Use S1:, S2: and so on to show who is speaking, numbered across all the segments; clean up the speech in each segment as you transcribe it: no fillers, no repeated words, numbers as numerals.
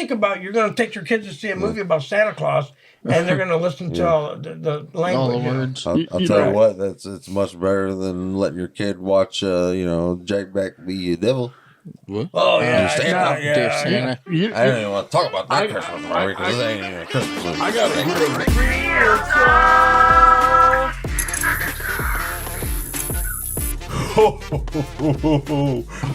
S1: think about you're going to take your kids to see a movie about Santa Claus, and they're going to listen to all the language.
S2: All the words.
S3: I'll tell you what, it's much better than letting your kid watch, Jack Black be a devil.
S2: What?
S1: Oh, yeah.
S2: Dear Santa.
S3: I don't even want to talk about that Christmas movie because it ain't even a Christmas movie.
S4: I got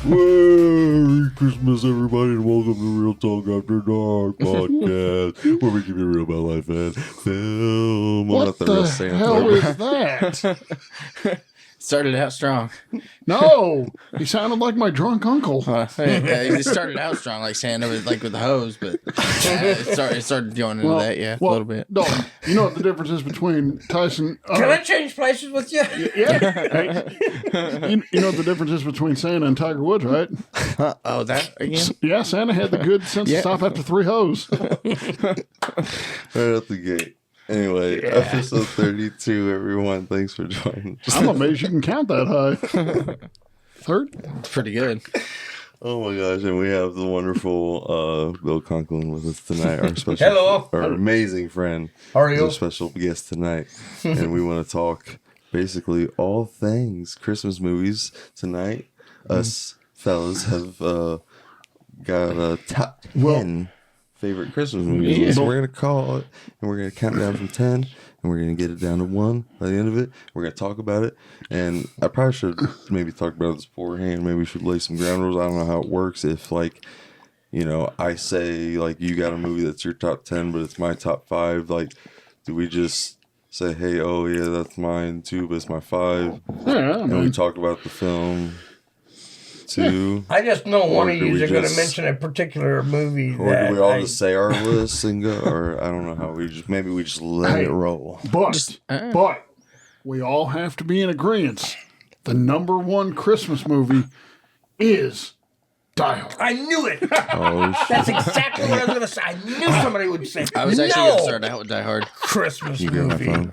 S3: Merry Christmas, everybody, and welcome to Real Talk After Dark podcast, where we give you real about life and film.
S4: What the hell is that?
S2: Started out strong.
S4: No, he sounded like my drunk uncle.
S2: He started out strong, like Santa was like with the hose, but it started going into that, a little bit.
S4: No, you know what the difference is between Tyson?
S1: Can I change places with you?
S4: Yeah. Hey, you know what the difference is between Santa and Tiger Woods, right?
S2: Oh, that again?
S4: Yeah, Santa had the good sense to stop after 3 hoes.
S3: Right out the gate. Anyway, episode 32, everyone. Thanks for joining.
S4: I'm amazed you can count that high. Third?
S2: It's pretty good.
S3: Oh my gosh, and we have the wonderful Bill Conklin with us tonight, our special,
S1: Hello.
S3: our amazing friend.
S1: How are you?
S3: Our special guest tonight, and we want to talk basically all things Christmas movies tonight. Us fellas have got a top 10 favorite Christmas movies.
S2: Yeah.
S3: So we're gonna call it, and we're gonna count down from 10, and we're gonna get it down to 1 by the end of it. We're gonna talk about it, and I probably should maybe talk about this beforehand. Maybe we should lay some ground rules. I don't know how it works. If I say like you got a movie that's your top 10, but it's my top 5. Like, do we just say, hey, oh yeah, that's mine too, but it's my 5,
S4: Yeah,
S3: and we talk about the film too?
S1: I just know one
S3: Or
S1: of
S3: do
S1: you
S3: we
S1: are going to
S3: just-
S1: mention a particular movie.
S3: Or
S1: that
S3: do we all
S1: I-
S3: just say our list and go? Or I don't know how we just let it roll.
S4: But we all have to be in agreement. The number 1 Christmas movie is Die Hard.
S1: I knew it.
S3: Oh shit!
S1: That's exactly what I was going to say. I knew somebody would say.
S2: I was actually going to start out with Die Hard.
S1: Christmas
S3: You get my
S1: movie.
S3: phone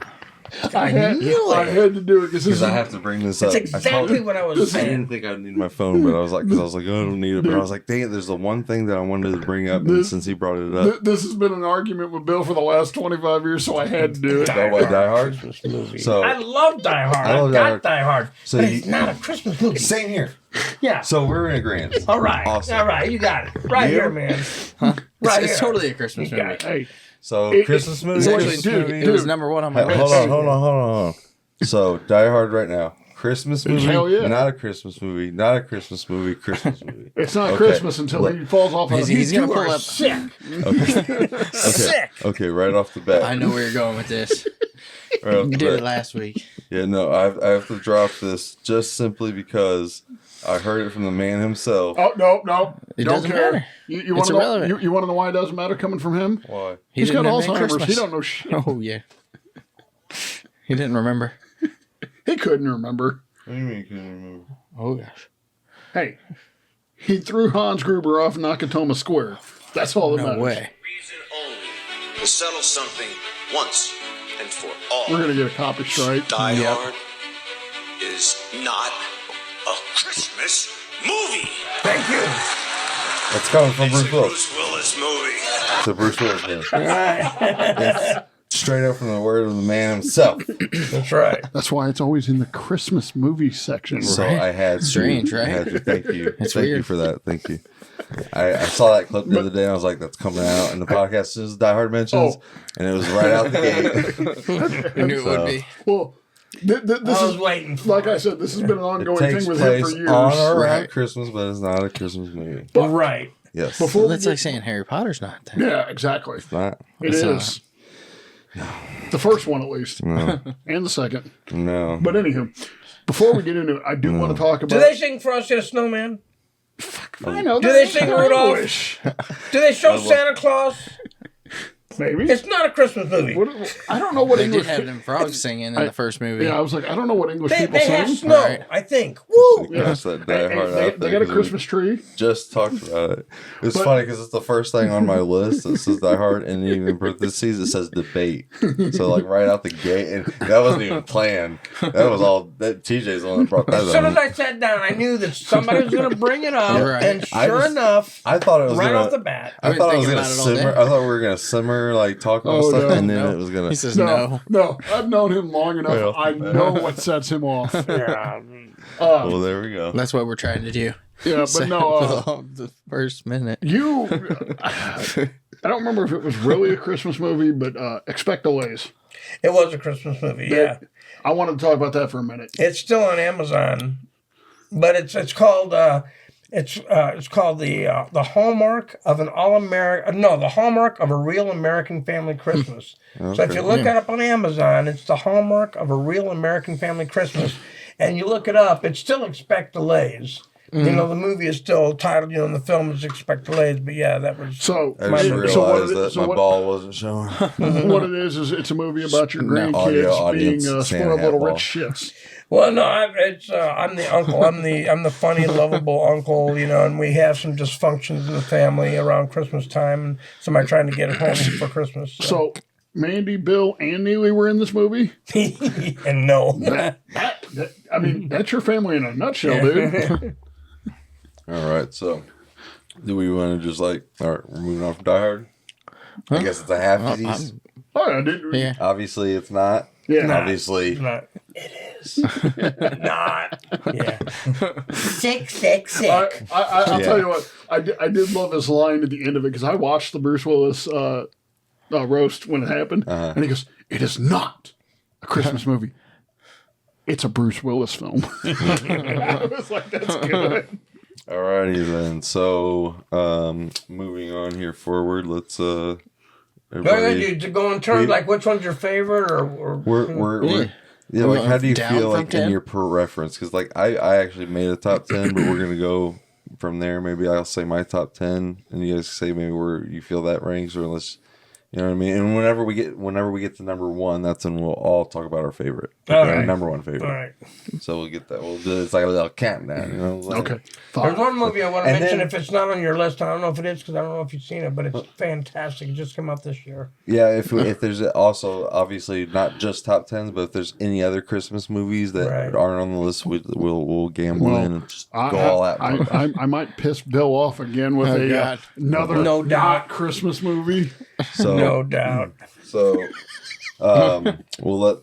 S4: I
S1: knew it.
S4: had to do it
S3: because I have to bring this up.
S1: That's exactly what I was
S3: I
S1: saying.
S3: didn't think I'd need my phone, but I was like, oh, I don't need it. But I was like, dang it, there's the one thing that I wanted to bring up, and since he brought it up,
S4: This has been an argument with Bill for the last 25 years, so I had to do it.
S3: about what Die Hard.
S1: Christmas movie.
S3: So-
S1: I love Die Hard.
S3: I love
S1: I
S3: Die
S1: got
S3: Hard.
S1: Die Hard.
S3: So
S1: But
S3: you-
S1: it's not a Christmas movie.
S3: Same here.
S1: Yeah.
S3: So we're in agreement.
S1: All right.
S3: Awesome.
S1: All right. You got it. Right
S3: You?
S1: here, man. Right
S2: It's
S1: here.
S2: totally a Christmas
S1: You
S2: movie.
S1: got it.
S4: Hey,
S3: So Christmas movie.
S2: It's actually,
S3: Christmas movie.
S2: it was number 1 on my
S3: Hey,
S2: list.
S3: hold on. So Die Hard right now. Christmas movie,
S4: Hell yeah.
S3: not a Christmas movie, not a Christmas movie, Christmas movie.
S4: it's not
S3: Okay.
S4: Christmas until he falls off of
S2: He's
S1: You
S2: gonna pull
S1: are
S2: up.
S1: sick.
S3: Okay.
S1: Sick.
S3: Okay, right off the bat.
S2: I know where you're going with this.
S3: Right off
S2: You
S3: the
S2: did
S3: bat.
S2: it last week.
S3: Yeah, no, I have to drop this just simply because I heard it from the man himself.
S4: Oh, no.
S2: It
S4: Don't
S2: doesn't
S4: care.
S2: matter.
S4: You
S2: It's
S4: want to know,
S2: irrelevant.
S4: you want to know why it doesn't matter coming from him?
S3: Why?
S4: He's got
S2: didn't have any
S4: Alzheimer's.
S2: Christmas.
S4: He don't know shit.
S2: Oh, yeah. He didn't remember.
S4: He couldn't remember.
S3: What do you mean you couldn't remember?
S2: Oh, gosh.
S4: Hey, he threw Hans Gruber off Nakatomi Square. That's all that
S2: No
S4: matters.
S2: way.
S5: Reason only to settle something once and for all.
S4: We're going to get a copy straight.
S5: Die
S2: Yep.
S5: Hard is not a Christmas movie.
S1: Thank you.
S3: That's coming from
S5: It's a
S3: Bruce Willis.
S5: Bruce Willis movie.
S3: It's a Bruce Willis movie. It's straight up from the word of the man himself.
S1: That's right.
S4: That's why it's always in the Christmas movie section.
S3: So I had to.
S2: Strange, right?
S3: I had to. Thank you.
S2: It's
S3: Thank you
S2: weird.
S3: for that. Thank you. I saw that clip the other day and I was like, that's coming out in the podcast as soon as Die Hard mentions. And it was right out the gate.
S2: You knew it would be.
S4: Well, this
S1: I was
S4: is,
S1: waiting for
S4: like I
S1: it.
S4: said, this has been an
S3: It
S4: ongoing
S3: takes
S4: thing with him
S3: place
S4: for years.
S3: on or around
S2: Right.
S3: Christmas, but it's not a Christmas movie.
S1: Right.
S3: Yes.
S4: Before
S2: Well,
S4: we
S2: that's
S4: get-
S2: like saying Harry Potter's not there.
S4: Yeah, exactly.
S3: Not.
S4: It
S2: It's
S4: is. The first one, at least.
S3: No.
S4: And the second.
S3: No.
S4: But anywho, before we get into it, I do want to talk about...
S1: Do they sing Frosty the Snowman?
S4: I know
S1: Do
S4: that
S1: they
S4: ain't
S1: sing
S4: English.
S1: Rudolph? Do they show Santa Claus?
S4: Maybe.
S1: It's not a Christmas movie.
S4: I don't know what
S2: They did
S4: English.
S2: have them frogs singing in the first movie.
S4: Yeah, I was like, I don't know what English
S1: They
S4: people
S1: have
S4: sing.
S1: snow,
S2: Right.
S1: I think. Woo!
S3: That's that Die Hard
S4: They
S3: out there.
S4: got a
S3: 'cause
S4: Christmas tree.
S3: Just talked about it. It's funny because it's the first thing on my list that says Die Hard, and even parentheses it says debate. So like right out the gate, and that wasn't even planned. That was all. That TJ's the one that brought that
S1: As soon
S3: up.
S1: as I sat down, I knew that somebody was going to bring it up,
S2: Right.
S1: and
S3: I
S1: sure
S3: just-
S1: enough,
S3: I thought it was
S1: right
S3: gonna.
S1: off the bat,
S3: I
S2: I've been
S3: thought it was
S2: thinking
S3: gonna
S2: about it all
S3: simmer.
S2: day.
S3: I thought we were gonna simmer, like talk about
S4: Oh,
S3: stuff,
S4: no.
S3: and then
S2: No.
S3: it was gonna.
S2: He says
S4: No,
S2: no.
S4: I've known him long enough.
S3: Well,
S4: I know what sets him off.
S1: yeah,
S3: Well, there we go.
S2: That's what we're trying to do.
S4: Yeah, but
S2: So,
S4: no,
S2: for the first minute.
S4: you. I don't remember if it was really a Christmas movie, but Expect Delays.
S1: it was a Christmas movie. Yeah,
S4: I wanted to talk about that for a minute.
S1: it's still on Amazon, but it's called the Hallmark of an All-American. No, the Hallmark of a Real American Family Christmas. So if you look it up on Amazon, it's the Hallmark of a Real American Family Christmas, and you look it up, it's still Expect Delays. You know, the movie is still titled, in the film is Expect Delays, but yeah, that was.
S4: So,
S3: I just
S1: So
S3: realized
S4: what it-
S3: that
S4: so
S3: my
S4: what-
S3: ball wasn't showing.
S4: what it is it's a movie about your
S2: No.
S3: Audio
S4: grandkids being
S3: audience, Santa
S4: spoiled
S3: hat
S4: little
S3: ball.
S4: rich shits.
S1: Well, no, I'm the uncle. I'm the funny, lovable uncle, and we have some dysfunctions in the family around Christmas time, and somebody trying to get home for Christmas.
S4: So, Mandy, Bill, and Neely were in this movie.
S1: And no,
S4: I mean, that's your family in a nutshell, dude.
S3: All right, so do we want to just all right, we're moving on from Die Hard? I guess it's a half piece.
S4: Oh, I did.
S2: Yeah.
S3: Obviously, it's not.
S4: Yeah.
S3: Obviously,
S1: not. It is not. Yeah. Sick.
S4: I'll
S3: Yeah.
S4: tell you what. I did love his line at the end of it because I watched the Bruce Willis roast when it happened, and he goes, "It is not a Christmas movie. It's a Bruce Willis film." I was like, "That's good."
S3: Alrighty then. So, moving on here forward, let's
S1: What are
S3: everybody.
S1: you to go in terms like which one's your favorite or
S3: We're yeah. Like, how do you
S2: Down
S3: feel
S2: from
S3: like
S2: 10?
S3: in your preference? Because like I actually made a top 10, but we're gonna go from there. Maybe I'll say my top 10, and you guys say maybe where you feel that ranks, or unless. You know what I mean? And whenever we get to number one, that's when we'll all talk about our favorite.
S1: All
S3: Our
S1: right.
S3: number one favorite.
S1: all right.
S3: So we'll get that. We'll do it's like a little countdown, like-
S4: Okay,
S1: There's
S4: fine.
S1: one movie I want to
S3: And
S1: mention
S3: then-
S1: if it's not on your list. I don't know if it is because I don't know if you've seen it, but it's fantastic. It just came out this year.
S3: Yeah, if there's also obviously not just top tens, but if there's any other Christmas movies that
S1: Right.
S3: aren't on the list, we'll gamble
S4: Well,
S3: in and just go all out.
S4: I might piss Bill off again with
S2: God.
S4: another
S1: No doubt.
S4: not Christmas movie.
S3: So
S1: No doubt.
S3: So we'll let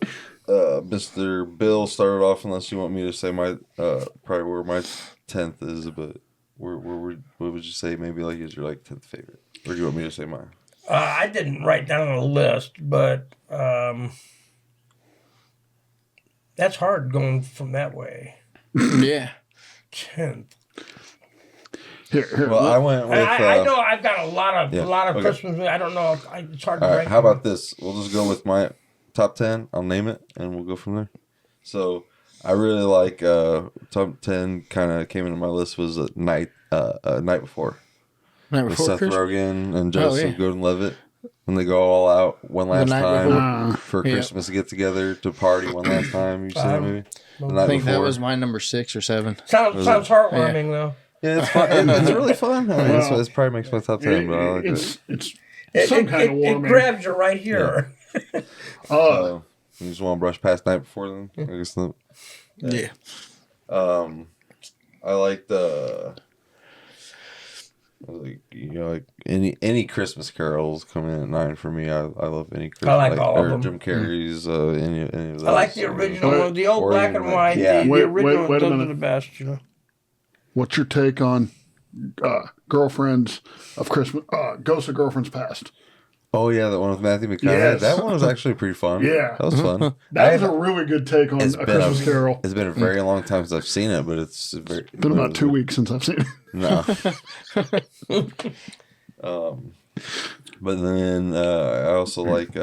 S3: Mr. Bill start it off, unless you want me to say my probably where my 10th is, but where what would you say maybe like is your like 10th favorite, or do you want me to say mine?
S1: I didn't write down a list, but that's hard going from that way.
S2: Yeah.
S1: 10th.
S4: Here,
S3: Well, I went with.
S1: I know I've got a lot of
S3: okay.
S1: Christmas movies. I don't know. It's hard to
S3: All right,
S1: write.
S3: how about this? We'll just go with my top 10. I'll name it, and we'll go from there. So I really like top 10. Kind of came into my list was a night before
S2: Night
S3: with
S2: Before
S3: Seth
S2: Christmas?
S3: Rogen and Joseph
S2: yeah.
S3: Gordon-Levitt when they go all out one last
S2: night
S3: time
S2: before?
S3: for
S2: Yeah.
S3: Christmas get together to party one last time. You seen that movie? The
S1: I
S3: night
S2: I think that
S3: before.
S2: was my number 6 or 7.
S1: Sounds heartwarming though.
S3: Yeah, it's fun. It's really fun. I mean,
S4: Well,
S3: it probably makes my top 10, but I like it.
S4: it's
S1: It,
S4: some
S1: it,
S4: kind of
S1: it
S4: warming.
S1: grabs you right here.
S3: So, you just want to brush past night before then? I guess not.
S2: Yeah.
S3: I like like any Christmas carols come in at 9 for me. I love any Christmas.
S1: I like all of
S3: or
S1: them.
S3: Jim Carrey's any of those.
S1: I like the original one, the old
S3: Or
S1: black
S3: even
S1: and white.
S3: yeah.
S1: The
S4: Wait,
S1: original
S4: wait a
S1: those are
S4: minute.
S1: the best. You know.
S4: What's your take on Girlfriends of Christmas? Ghosts of Girlfriends Past.
S3: Oh yeah, that one with Matthew McConaughey.
S4: Yes.
S3: That one was actually pretty fun.
S4: Yeah.
S3: that was fun.
S4: That was a really good take on
S3: It's
S4: A
S3: been
S4: Christmas Carol.
S3: It's been a very long time since I've seen it, but it's very.
S4: Been about 2 weeks since I've seen it.
S3: No. But then I also like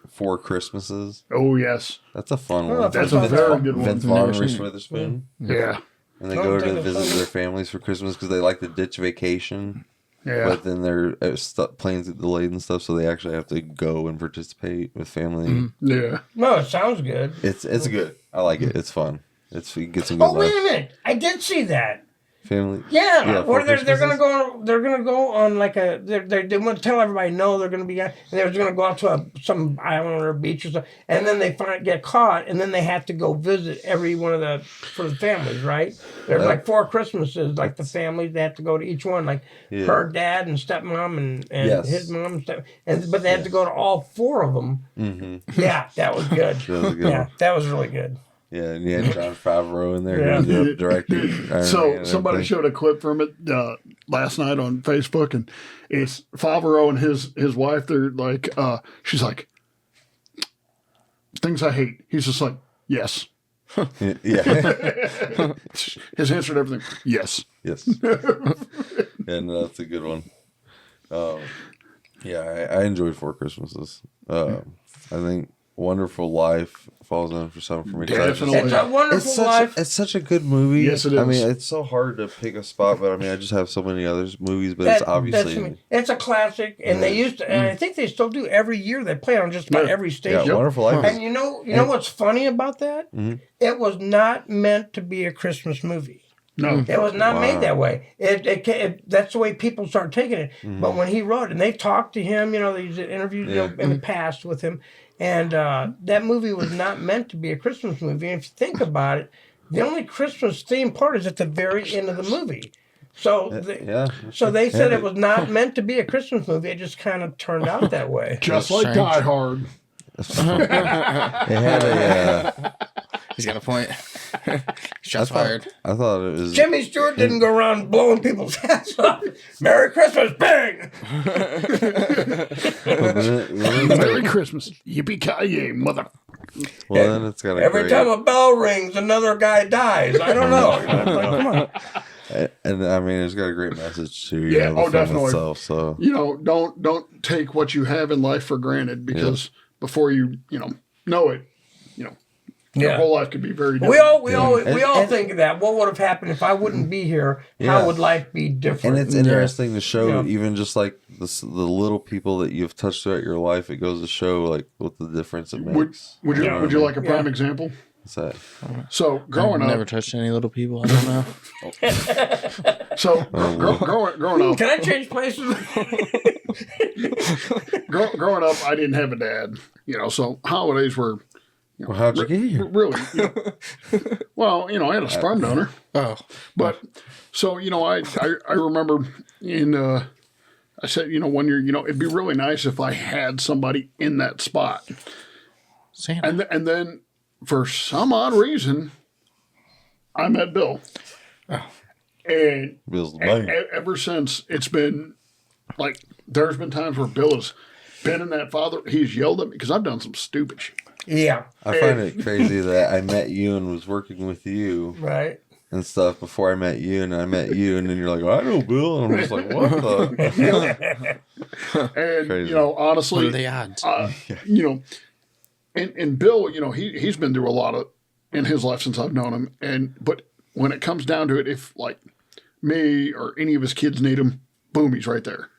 S3: Four Christmases.
S4: Oh yes,
S3: That's a fun
S1: Oh,
S3: one.
S1: that's
S4: a very good one.
S3: Vince Vaughn and Reese Witherspoon.
S4: yeah.
S3: And they
S1: I
S3: go
S1: don't
S3: to
S1: think I've
S3: visit
S1: seen
S3: their families for Christmas because they like to ditch vacation.
S4: Yeah.
S3: But then their plans get delayed and stuff, so they actually have to go and participate with family.
S4: Yeah.
S1: No, it sounds good.
S3: It's good. I like it. It's fun. You get some good
S1: Oh, wait a
S3: laughs.
S1: minute. I did see that.
S3: Family.
S1: Yeah,
S3: Four
S1: or they're gonna
S3: Christmases?
S1: go on like they want to tell everybody no, they're gonna be, and they're gonna go out to some island or a beach or something, and then they get caught, and then they have to go visit every one of for the families, right? There's like 4 Christmases, like the families, they have to go to each one, like her dad and stepmom and his mom but they have to go to all 4 of them. Mm-hmm. Yeah, that was good. That was really good.
S3: Yeah, and you had John Favreau in there
S1: Yeah.
S3: who ended up directing.
S4: So somebody showed a clip from it last night on Facebook, and it's Favreau and his wife. They're like, she's like, things I hate. He's just like, yes.
S3: Yeah.
S4: His answer to everything, yes.
S3: Yes. And that's a good one. Yeah, I enjoyed 4 Christmases. I think Wonderful Life falls in for something for me.
S4: Definitely.
S1: It's a Wonderful Life.
S3: It's such a good movie.
S4: Yes, it is.
S3: I mean, it's so hard to pick a spot, but I mean, I just have so many other movies, but it's obviously...
S1: It's a classic, and they used to, and I think they still do every year. They play it on just about every station.
S3: Yeah, Wonderful Life.
S1: And you know what's funny about that? Mm-hmm. It was not meant to be a Christmas movie.
S4: No,
S1: it was not made that way. That's the way people start taking it. Mm-hmm. But when he wrote, and they talked to him, these interviews in the past with him, and that movie was not meant to be a Christmas movie. And if you think about it, the only Christmas themed part is at the very end of the movie. So they said it was not meant to be a Christmas movie. It just kind of turned out that way.
S4: Just like Die Hard.
S3: It had a...
S2: He's got a point. Shots fired.
S3: I thought it was...
S1: Jimmy Stewart didn't go around blowing people's hats off. Merry Christmas, bang!
S4: Merry Christmas. Yippee-ki-yay, mother.
S3: Well, then it's got a
S1: Every time a bell rings, another guy dies. I don't know. Come on.
S3: And I mean, it's got a great message too.
S4: Yeah,
S3: the film
S4: definitely.
S3: Itself, so
S4: don't take what you have in life for granted, because before you know it, your whole life could be very different.
S1: We all think of that. What would have happened if I wouldn't be here? How would life be different?
S3: And it's interesting to show, even just like the little people that you've touched throughout your life. It goes to show like what the difference it makes.
S4: Would you like a prime example?
S3: What's that?
S4: So growing up,
S2: never touched any little people. I don't know.
S4: So growing up,
S1: can I change places?
S4: growing up, I didn't have a dad. So holidays were.
S3: Well, how'd you get here?
S4: Really? Well, I had a sperm donor.
S2: Oh,
S4: but so I remember I said one year it'd be really nice if I had somebody in that spot.
S2: Santa.
S4: And then for some odd reason, I met Bill.
S2: Oh.
S4: And
S3: Bill's the man.
S4: Ever since, it's been like there's been times where Bill has been in that father. He's yelled at me because I've done some stupid shit.
S1: Yeah.
S3: I find it crazy that I met you and was working with you.
S1: Right.
S3: And stuff before I met you, and I met you, and then you're like, I know Bill. And I'm just like, what the?
S4: And,
S3: Crazy.
S4: Honestly.
S2: What are the odds?
S4: And Bill, he's been through a lot of in his life since I've known him. But when it comes down to it, if like me or any of his kids need him, boom, he's right there.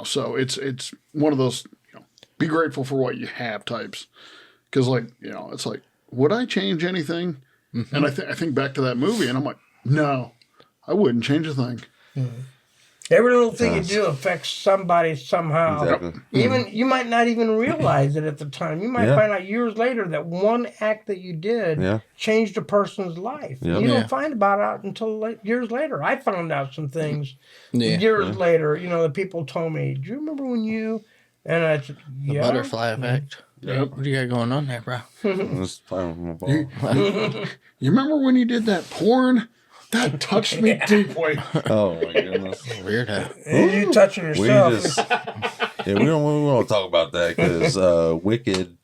S4: So it's one of those, be grateful for what you have types. Because it's like, would I change anything? Mm-hmm. And I think back to that movie, and I'm like, no, I wouldn't change a thing.
S1: Mm-hmm. Every little thing you do affects somebody somehow.
S3: Exactly.
S1: Even you might not even realize it at the time. You might find out years later that one act that you did changed a person's life.
S3: Yeah.
S1: You don't find about it until years later. I found out some things years later. The people told me, "Do you remember when you?" And I said, "Yeah."
S2: The butterfly effect.
S4: Yep.
S2: What do you got going on there, bro?
S3: I'm just playing with my ball.
S4: You remember when you did that porn? That touched me deeply.
S3: Oh my goodness.
S2: Weird, huh?
S1: You touching yourself.
S3: We don't want to talk about that because Wicked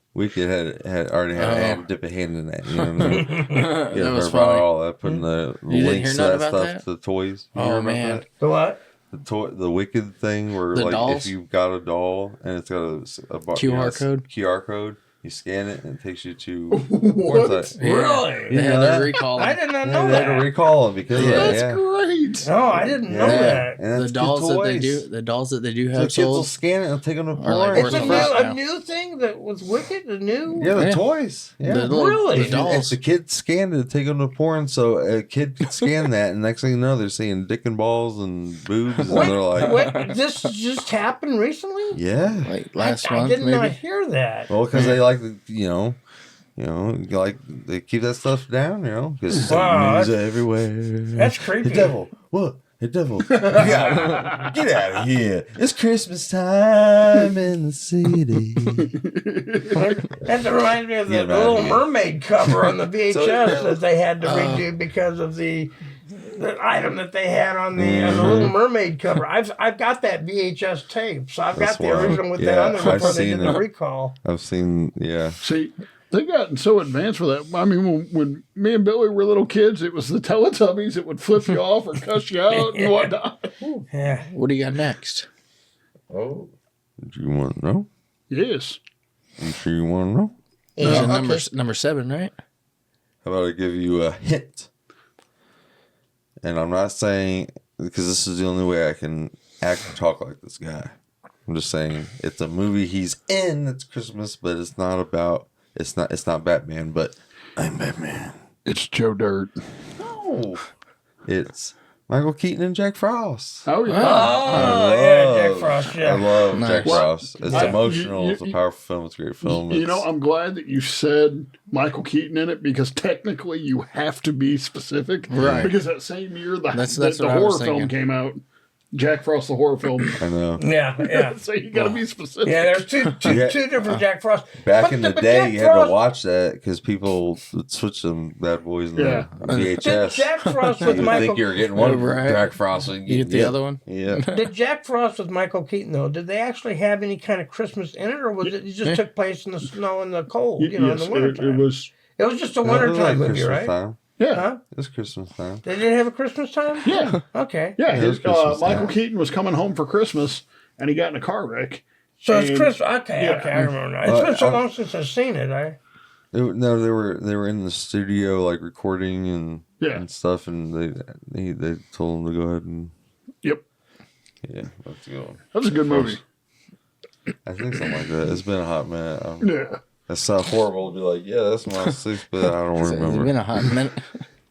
S3: had already had to dip a hand in that. You know what I mean?
S2: That was funny.
S3: All that, putting the
S2: You didn't
S3: links
S2: hear
S3: to that
S2: nothing
S3: stuff
S2: about
S3: to the toys. You
S2: Oh,
S3: hear about
S2: man.
S3: that?
S1: The what?
S3: The Wicked thing where
S2: The
S3: like
S2: dolls?
S3: if you've got a doll and it's got a
S2: QR code?
S3: QR code, You scan it and it takes you to
S4: What?
S3: website.
S1: Really?
S2: They had
S3: that?
S2: to recall
S1: I
S2: them.
S1: did not
S3: Yeah,
S1: know
S3: they had to
S1: that.
S3: recall it because of that.
S4: That's
S3: Yeah.
S4: great.
S1: No, I didn't know
S3: Yeah.
S1: that.
S3: And that's
S2: The dolls
S3: good
S2: that they
S3: toys.
S2: do, the dolls that they do
S3: So
S2: have
S3: kids will
S2: sold.
S3: scan it and take them to
S2: Or like
S3: porn.
S1: It's
S2: worth
S1: a
S2: of
S1: new,
S2: it now.
S1: a new thing that was wicked. A new.
S3: Yeah, the
S2: Yeah.
S3: toys. Yeah.
S2: The little-
S1: Really?
S2: the
S3: If
S2: dolls.
S3: the kid scanned it, take them to porn, so a kid could scan that, and next thing you know, they're seeing dick and balls and boobs, and they're like,
S1: Wait, this just happened recently?
S3: yeah.
S2: Like last
S1: I
S2: month,
S1: did not
S2: maybe.
S1: hear that.
S3: Well, because they like, like they keep that stuff down, because
S1: Wow,
S3: news everywhere.
S1: That's creepy.
S3: Hey, devil, what? Hey, devil, get out of here! It's Christmas time in the city.
S1: That reminds me of the
S3: Get outta
S1: Little
S3: here.
S1: Mermaid cover on the VHS
S3: So-
S1: that they had to redo because of the item that they had on the Little Mermaid cover. I've got that VHS tape, so I've
S3: That's
S1: got the
S3: wild.
S1: original with that
S3: Yeah,
S1: on there
S3: I've
S1: before they
S3: seen
S1: did the
S3: it.
S1: recall.
S3: I've seen, yeah.
S4: See, they gotten so advanced with that. I mean, when me and Billy were little kids, it was the Teletubbies that would flip you off or cuss you out and whatnot.
S1: Yeah.
S2: What do you got next?
S3: Oh, do you want to know?
S4: Yes.
S3: You sure you want to know?
S2: This is
S1: okay.
S2: number 7, right?
S3: How about I give you a hint? And I'm not saying, because this is the only way I can act and talk like this guy. I'm just saying it's a movie he's in. It's Christmas, but it's not about. It's not Batman, but I'm Batman.
S4: It's Joe Dirt.
S3: No, it's Michael Keaton and Jack Frost.
S4: Oh, yeah.
S1: Oh, yeah, Jack Frost, yeah.
S3: I love
S2: Nice.
S3: Jack Frost. It's
S4: I-
S3: emotional.
S4: you-
S3: It's a powerful film. It's a great film.
S4: You know,
S3: It's-
S4: I'm glad that you said Michael Keaton in it because technically you have to be specific.
S2: Right.
S4: Because that same year
S2: That's
S4: the
S2: what I
S4: horror
S2: was
S4: film
S2: thinking.
S4: came out, Jack Frost, the horror film.
S3: I know.
S1: Yeah.
S4: So you got to be specific.
S1: Yeah, there's two
S3: Yeah.
S1: different Jack Frost.
S3: Back
S1: But
S3: in the
S1: but
S3: day,
S1: Jack
S3: you had to
S1: Frost-
S3: watch that because people would switch them bad boys in
S4: Yeah.
S3: the VHS.
S1: Did Jack Frost
S3: You
S1: with
S3: would
S1: Michael
S3: think you were getting one
S2: Right.
S3: Jack Frost. And
S2: You get the other one?
S3: Yeah.
S1: Did Jack Frost with Michael Keaton though? Did they actually have any kind of Christmas in it, or was it just took place in the snow and the cold? You know, in
S4: Yes,
S1: the wintertime.
S4: it was.
S1: Just a
S3: No, it was
S1: wintertime
S3: like
S1: movie,
S3: Christmas
S1: right?
S3: time.
S4: Yeah.
S1: Huh?
S3: It was Christmas time.
S1: They did have a Christmas time.
S4: Yeah.
S1: Okay.
S4: Yeah.
S3: it was Christmas
S4: Michael
S3: time.
S4: Keaton was coming home for Christmas and he got in a car wreck.
S1: So it's
S4: And-
S1: Christmas. Okay.
S4: yeah.
S1: Okay. I remember now. It's been so long since I've seen it.
S3: No, they were in the studio like recording and stuff, and they told him to go ahead and
S4: Yep.
S3: yeah, let's go.
S4: That was a good movie.
S3: I think something like that. It's been a hot minute.
S4: Yeah.
S3: That sounds horrible to be like, yeah, that's my 6, but I don't
S2: It's been
S3: remember.
S2: a hot minute.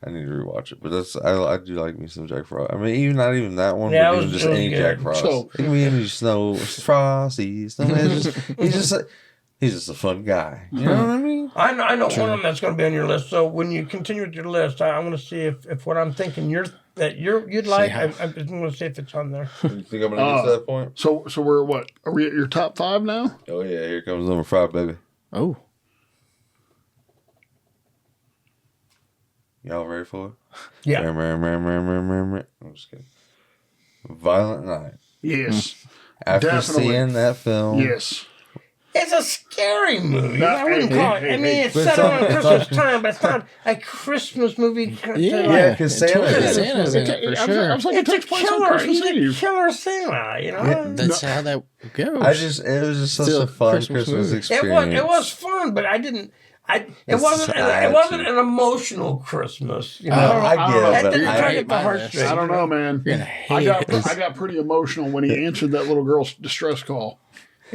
S3: I need to rewatch it, but I do like me some Jack Frost. I mean, even not even that one,
S1: Yeah,
S3: but
S1: it
S3: even
S1: was-
S3: just
S1: it was
S3: any
S1: good.
S3: Jack Frost.
S4: So-
S3: It can be any Frosty, Snowman. He's just a fun guy. You know what I mean?
S1: I know one of them that's going to be on your list. So when you continue with your list, I want to see if what I'm thinking you'd like.
S2: how-
S1: I'm going to see if it's on there.
S3: You think I'm gonna get to that point?
S4: So we're what? Are we at your top 5 now?
S3: Oh yeah, here comes number 5, baby.
S2: Oh,
S3: Y'all ready for it?
S1: Yeah.
S3: I'm just kidding. Violent Night.
S4: Yes.
S3: After
S4: Definitely.
S3: seeing that film,
S4: Yes.
S1: It's a scary movie.
S4: No,
S1: I wouldn't
S4: hey,
S1: call
S4: hey,
S1: it. I mean,
S4: hey,
S1: it's
S3: but
S1: set
S3: it's
S1: around
S3: not- it's
S1: Christmas
S3: not-
S1: time, but it's not a Christmas movie.
S3: Yeah, because Santa is.
S2: Santa's in it for sure.
S4: I was like,
S1: It's
S4: it
S1: a
S4: takes place on
S1: killer.
S4: Christmas
S1: He's a
S4: Eve.
S1: killer Santa. You know.
S2: That's how that goes.
S3: It was just such
S2: Still
S3: a fun
S2: Christmas
S3: Christmas
S2: movie.
S3: experience.
S1: It was fun, but I didn't. It
S3: It's
S1: wasn't.
S3: sad,
S1: It wasn't
S3: too.
S1: an emotional Christmas. You know.
S3: I
S4: don't
S3: get
S4: know.
S3: it,
S1: That
S3: but
S1: didn't
S2: I
S1: tug
S2: hate
S1: at the
S2: my
S1: heartstrings.
S2: list.
S4: I don't know, man.
S2: You're gonna hate this.
S4: I got pretty emotional when he answered that little girl's distress call.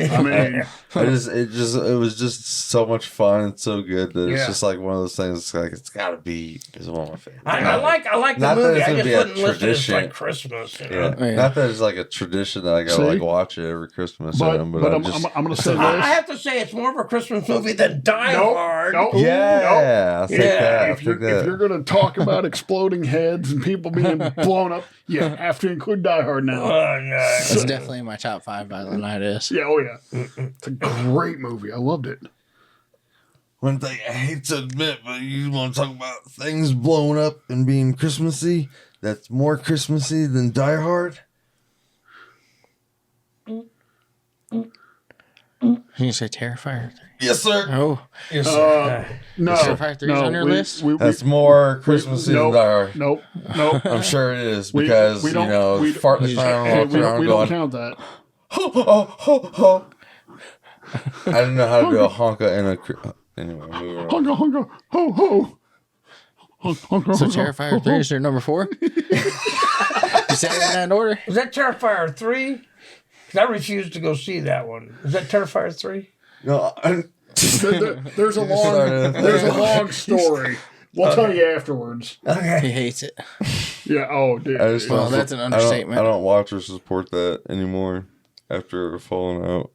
S4: I mean,
S3: it was just so much fun and so good that it's
S4: Yeah.
S3: just like one of those things. It's like it's got to be. It's one of my favorites.
S1: I like the
S3: Not that
S1: movie.
S3: it's
S1: I
S3: gonna
S1: just
S3: be a
S1: wouldn't list it as
S3: tradition.
S1: like Christmas. You know?
S3: Yeah.
S2: Oh, yeah.
S3: Not that it's like a tradition that I gotta
S4: See?
S3: like watch it every Christmas.
S4: but
S3: I'm just
S4: I'm going to say this.
S1: I have to say it's more of a Christmas movie than Die Hard.
S4: Nope.
S3: yeah. I'll take
S1: Yeah,
S3: that. I'll
S4: If you're,
S3: take that.
S4: if you're going to talk about exploding heads and people being blown up, you have to include Die Hard now.
S1: Oh no.
S2: It's definitely in my top 5 Violent Night is.
S4: Yeah, oh yeah. It's a great movie. I loved it.
S3: One thing I hate to admit, but you want to talk about things blowing up and being Christmassy. That's more Christmassy than Die Hard.
S2: You say Terrifier?
S3: Yes, sir.
S2: Oh,
S1: Yes,
S4: Uh,
S1: sir.
S4: No,
S2: Terrifier 3 is
S4: no,
S2: on your list?
S3: That's more Christmassy than
S4: nope,
S3: Die Hard.
S4: Nope, nope.
S3: I'm sure it is
S4: We-
S3: because
S4: we don't-
S3: you know
S4: we-
S3: fart in the
S4: Hey,
S3: car and walk
S4: we
S3: around
S4: don't
S3: going,
S4: count that.
S3: ho ho ho ho. I didn't know how to do a honka and a. Anyway, moving on.
S4: Honka, honka, ho, ho. Honka,
S2: So
S4: honka,
S2: Terrifier
S4: ho,
S2: 3
S4: ho.
S2: is your number 4? You said it in that order?
S1: Is that Terrifier 3? Because I refuse to go see that one. Is that Terrifier 3?
S3: No,
S4: There's a long story. We'll tell you afterwards.
S1: Okay.
S2: He hates it.
S4: Yeah. Oh, dude.
S3: I just
S2: Well,
S3: don't-
S2: that's an
S3: I
S2: understatement.
S3: don't watch or support that anymore after falling out.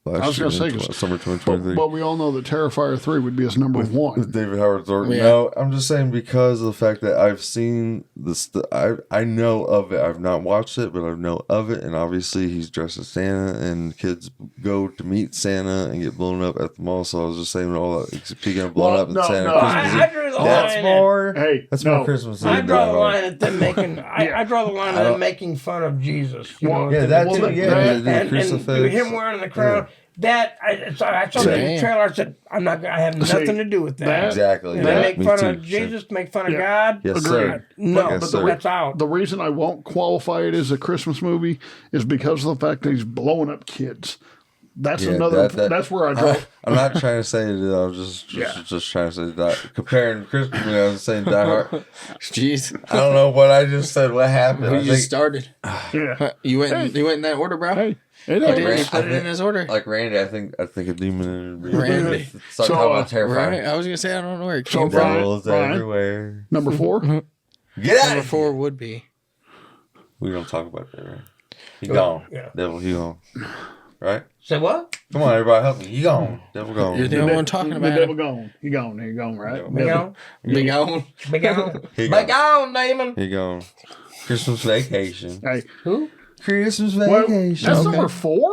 S4: I was going to say,
S3: summer 2023.
S4: but we all know that Terrifier 3 would be his number
S3: with
S4: one.
S3: David Howard Thornton.
S2: Yeah.
S3: No, I'm just saying because of the fact that I've seen this. I know of it. I've not watched it, but I know of it. And obviously, he's dressed as Santa, and kids go to meet Santa and get blown up at the mall. So I was just saying all that. Speaking of blown
S4: Well,
S3: up at
S4: no,
S3: Santa
S4: no.
S3: Christmas Eve,
S1: I drew the
S3: that's
S1: line.
S3: more.
S4: Hey,
S3: That's
S4: no.
S3: more Christmas.
S1: I
S3: Eve
S1: draw the
S3: than
S1: line at them making. I draw the line at
S3: I
S1: them
S3: don't-
S1: making fun of Jesus. You
S4: Well,
S1: know,
S3: Yeah,
S1: them
S3: that
S1: making-
S3: too. Yeah, the
S1: and
S3: crucifix.
S1: him wearing the crown. That I saw that in the
S2: Damn.
S1: trailer. I said, I have nothing to do with that.
S3: Exactly.
S1: And
S3: Yeah,
S1: they make
S3: me
S1: fun
S3: too.
S1: of Jesus, make fun of
S4: Yeah.
S1: God.
S3: Yes,
S4: Agreed.
S3: sir.
S1: No,
S3: Yes,
S1: but
S3: sir.
S1: that's out.
S4: The reason I won't qualify it as a Christmas movie is because of the fact that he's blowing up kids. That's
S3: Yeah,
S4: another.
S3: that-
S4: that's where I draw.
S3: I'm not trying to say it. I was just trying to say that. Comparing Christmas, I was saying Die Hard.
S2: Jeez.
S3: I don't know what I just said. What happened?
S2: We
S3: I
S2: just
S3: think,
S2: started.
S4: Yeah.
S2: You went in that order, bro?
S4: Hey, it
S2: Oh,
S4: ain't.
S2: did
S3: Ran-
S2: you put it in his order?
S3: like Randy, I think a demon.
S2: Randy.
S3: Start
S4: So,
S3: talking about Terrifier.
S2: Right? I was going to say, I don't know where it
S4: So
S2: came from.
S4: Brian-
S3: Devils everywhere.
S4: Number 4.
S3: Get out
S2: Number
S3: of
S2: 4 would be.
S3: We don't talk about that, right? He gone.
S1: Yeah.
S3: Devil, he gone. Right?
S1: Say what?
S3: Come on, everybody, help me. He gone. Devil gone.
S2: You're the only one talking
S4: The
S2: about
S4: devil
S2: it.
S4: gone. He gone, right?
S1: Big
S4: Devil.
S1: on,
S2: Big on.
S1: big on,
S3: He
S1: big
S3: gone.
S1: on, Damon.
S3: He gone. Christmas vacation.
S4: Hey,
S1: Who?
S3: Christmas
S4: well,
S3: vacation.
S4: that's number 4.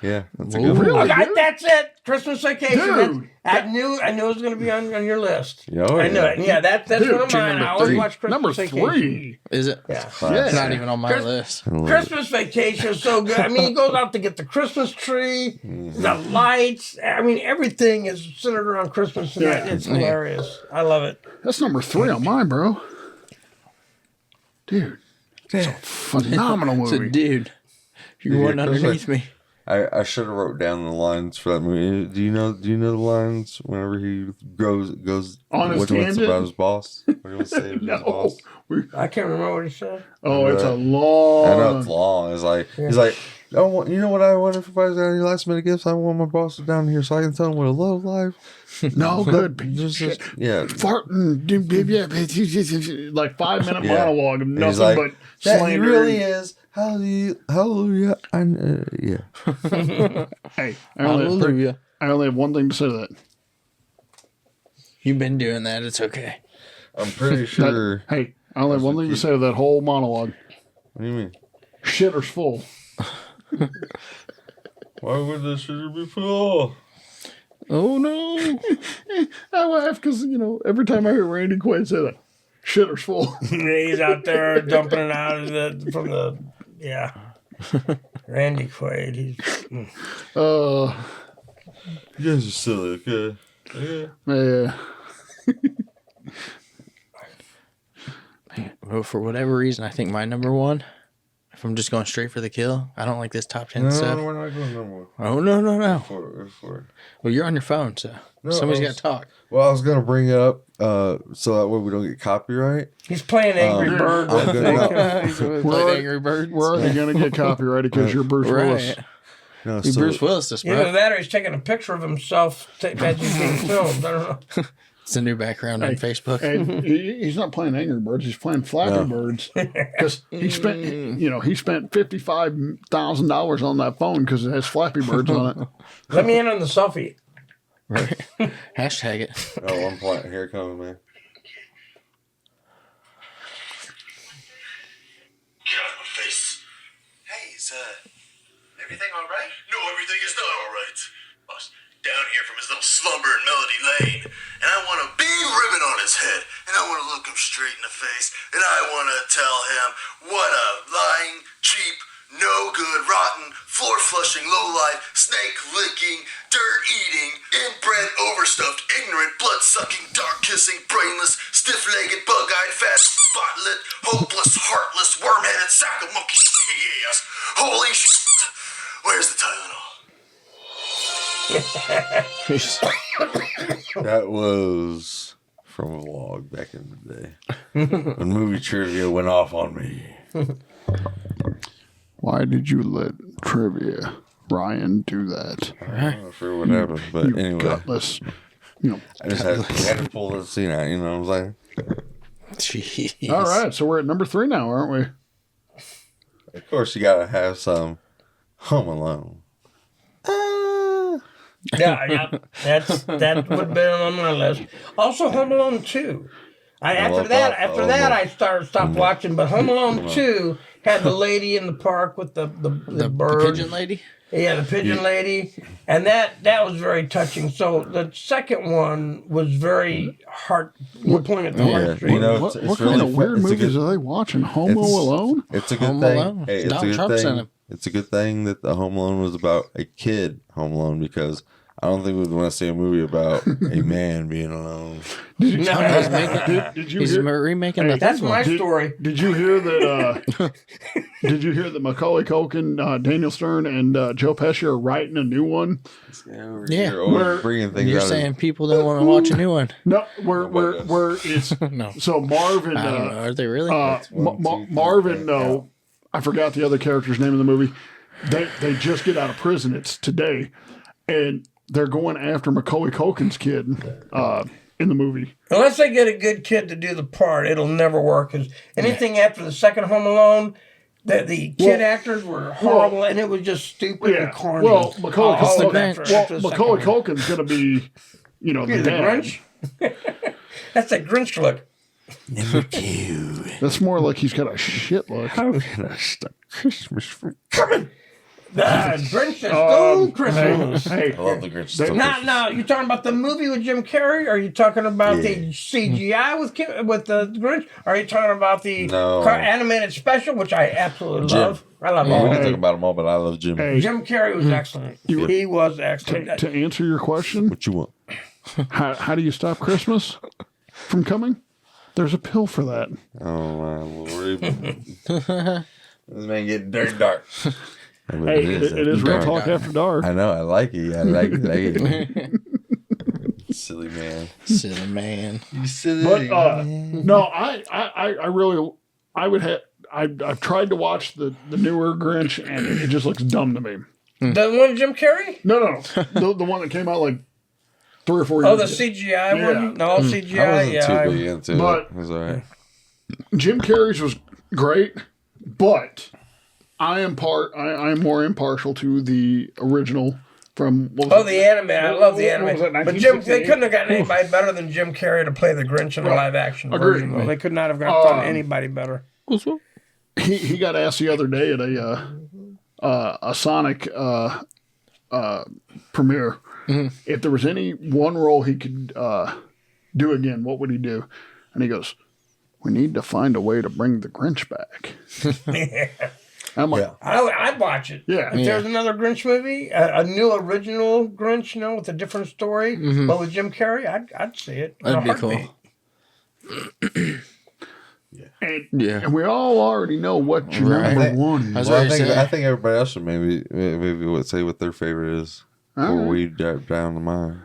S3: Yeah, that's a
S2: Ooh.
S3: good one.
S4: Really?
S1: Okay,
S4: dude?
S1: that's it. Christmas vacation.
S4: Dude,
S1: I knew it was going to be on your list.
S3: Oh,
S1: I knew
S3: yeah.
S1: it. Yeah, that's
S4: Dude,
S1: one of mine.
S4: number
S1: I always
S4: three.
S1: watch Christmas
S4: Number
S1: Vacation.
S4: 3.
S2: Is it?
S1: Yeah.
S3: Classic.
S2: It's not even on my
S1: Chris-
S2: list.
S3: I love it.
S1: Christmas Vacation is so good. I mean, he goes out to get the Christmas tree, the lights. I mean, everything is centered around Christmas. And
S4: Yeah.
S1: it's hilarious. I love it.
S4: That's number 3 on mine, bro. Dude, it's a phenomenal
S2: So,
S4: movie.
S2: dude, you're one
S3: Chris,
S2: underneath me.
S3: I should have wrote down the lines for that movie. Do you know the lines whenever he goes
S4: On his
S3: what he wants
S4: tangent?
S3: about his boss? What he wants to say to his
S4: No.
S3: boss?
S1: I can't remember what he said.
S4: Oh, it's a
S3: I
S4: long.
S3: know it's long. It's like he's like, you know what I want? If everybody's got any last minute gifts, I want my boss down here so I can tell him what a low life.
S4: No good.
S3: Just yeah.
S4: Farting, like 5-minute
S3: Yeah.
S4: monologue of
S3: And
S4: nothing
S3: he's like,
S4: but
S3: that he
S4: slander.
S3: really is. Hallelujah. Yeah.
S4: Hey,
S2: Hallelujah.
S4: I only have one thing to say to that.
S2: You've been doing that. It's okay.
S3: I'm pretty sure.
S4: Hey, I only have one thing to say to that whole monologue.
S3: What do you mean?
S4: Shitter's full.
S3: Why would the sugar be full?
S2: Oh, no.
S4: I laugh because, every time I hear Randy Quaid say that, shitter's full.
S1: He's out there dumping it out from the Randy Quaid.
S3: You guys are silly, okay? Yeah.
S4: Yeah.
S2: Well, for whatever reason, I think my number 1, if I'm just going straight for the kill, I don't like this top 10
S3: No,
S2: stuff.
S3: we're not going number one.
S2: Oh, no.
S3: For it.
S2: Well, you're on your phone, so
S3: No,
S2: somebody's
S3: I
S2: got
S3: was-
S2: to talk.
S3: Well, I was gonna bring it up so that way we don't get copyright.
S1: He's playing Angry Birds.
S3: I'm good.
S2: He's
S4: We're
S2: playing
S4: already-
S2: Angry Birds.
S4: We're already going to get copyrighted because you're Bruce Willis.
S2: Right.
S3: No,
S2: You
S3: so,
S2: Bruce Willis this, bro.
S1: Either that or he's taking a picture of himself as he's being filmed. I don't know.
S2: It's a new background on Facebook.
S4: And he's not playing Angry Birds. He's playing Flappy Birds because he spent $55,000 on that phone because it has Flappy Birds on it.
S1: Let me in on the selfie.
S2: Right. Hashtag it.
S3: Oh, one point. Here it comes, man.
S5: Get out of my face. Hey, is everything all right? No, everything is not all right. I was down here from his little slumber in Melody Lane, and I want a big ribbon on his head, and I want to look him straight in the face, and I want to tell him what a lying, cheap, no good, rotten, floor flushing, lowlife, snake licking, dirt eating, inbred, overstuffed, ignorant, blood sucking, dark kissing, brainless, stiff legged, bug eyed, fat, spot lit, hopeless, heartless, worm headed sack of monkey ass. Holy shit! Where's the Tylenol?
S3: That was from a log back in the day when movie trivia went off on me.
S4: Why did you let trivia, Ryan, do that?
S3: I'm not sure what happened, but
S4: You
S3: anyway,
S4: gutless. You know.
S3: I just had to pull that scene out. You know what I'm saying?
S2: Jeez.
S4: All right, so we're at number 3 now, aren't we?
S3: Of course, you gotta have some Home Alone.
S1: Yeah, that would have been on my list. Also, Home Alone 2. After
S3: love
S1: that,
S3: that.
S1: I stopped watching. But Home Alone 2 had the lady in the park with the bird.
S2: The pigeon lady?
S1: Yeah, the pigeon lady, and that was very touching. So the second one was very pulling at the heartstrings.
S3: You know,
S4: What
S3: it's
S4: kind
S3: really
S4: of weird
S3: it's a
S4: movies
S3: good-
S4: are they watching? Homo
S3: it's-
S4: Alone?
S3: It's a good
S2: Home
S3: thing.
S2: Alone.
S3: Hey, it's a
S2: Donald
S3: good
S2: Trump's in
S3: thing.
S2: it.
S3: It's a good thing that the Home Alone was about a kid Home Alone, because I don't think we'd want to see a movie about a man being alone.
S4: Did you
S2: He's
S4: hear?
S2: remaking the
S1: That's
S2: third
S1: my
S2: one.
S1: story.
S4: Did you hear that? Did you hear that Macaulay Culkin, Daniel Stern, and Joe Pesci are writing a new one?
S2: Yeah.
S3: You're always bringing things
S2: You're
S3: out
S2: saying people don't want to watch a new one.
S4: No, where it's
S2: No.
S4: so Marvin.
S2: I don't know. Are they really?
S4: Marvin. No, I forgot the other character's name in the movie. They just get out of prison. It's today, and they're going after Macaulay Culkin's kid in the movie.
S1: Unless they get a good kid to do the part, it'll never work. Because anything after the second Home Alone, the kid actors were horrible, and it was just stupid and corny.
S4: Well, Macaulay
S1: Macaulay
S4: Culkin's going to be, the
S1: the
S4: dad.
S1: Grinch. That's a Grinch look.
S3: Number 2.
S4: That's more like he's got a shit look.
S3: How can I stop Christmas from
S1: The Grinch that stole Christmas.
S4: Hey,
S3: I love the Grinch stuff.
S1: Now, you talking about the movie with Jim Carrey? Or are you talking about the CGI with the Grinch? Or are you talking about the animated special, which I absolutely love? I love all
S3: We
S1: of
S3: can
S1: it.
S3: talk about them all, but I love Jim.
S4: Hey.
S1: Jim Carrey was excellent. He was excellent.
S4: to answer your question,
S3: What you want?
S4: how do you stop Christmas from coming? There's a pill for that.
S3: Oh my lord! This man getting dirty dark.
S4: Hey, it is real talk after dark.
S3: I know. I like it. I like it. Silly man.
S2: Silly man.
S3: You silly.
S4: But no, I really I've tried to watch the newer Grinch, and it just looks dumb to me.
S1: The one with Jim Carrey?
S4: No. The one that came out like 3 or 4 years
S1: Oh,
S4: ago.
S1: the CGI
S4: Yeah.
S1: one? No, CGI,
S3: I wasn't
S1: yeah.
S3: too big into
S4: But-
S3: it. It was all right.
S4: Jim Carrey's was great, but I am more impartial to the original from
S1: the anime. I love the
S4: what
S1: anime.
S4: was that,
S1: But they
S4: 1968?
S1: couldn't have gotten anybody better than Jim Carrey to play the Grinch in the live action
S4: Agreed.
S1: version. Though. They could not have gotten anybody better.
S4: He got asked the other day at a Sonic premiere if there was any one role he could do again, what would he do? And he goes, "We need to find a way to bring the Grinch back." I'm like,
S1: I'd watch it.
S4: Yeah.
S1: If there's another Grinch movie, a new original Grinch, with a different story, but with Jim Carrey, I'd see it. in a
S2: That'd be cool.
S1: heartbeat.
S4: and we all already know what your number one is.
S2: I was
S3: Well,
S2: ready to say.
S3: I think everybody else should maybe would say what their favorite is before we dive down to mine.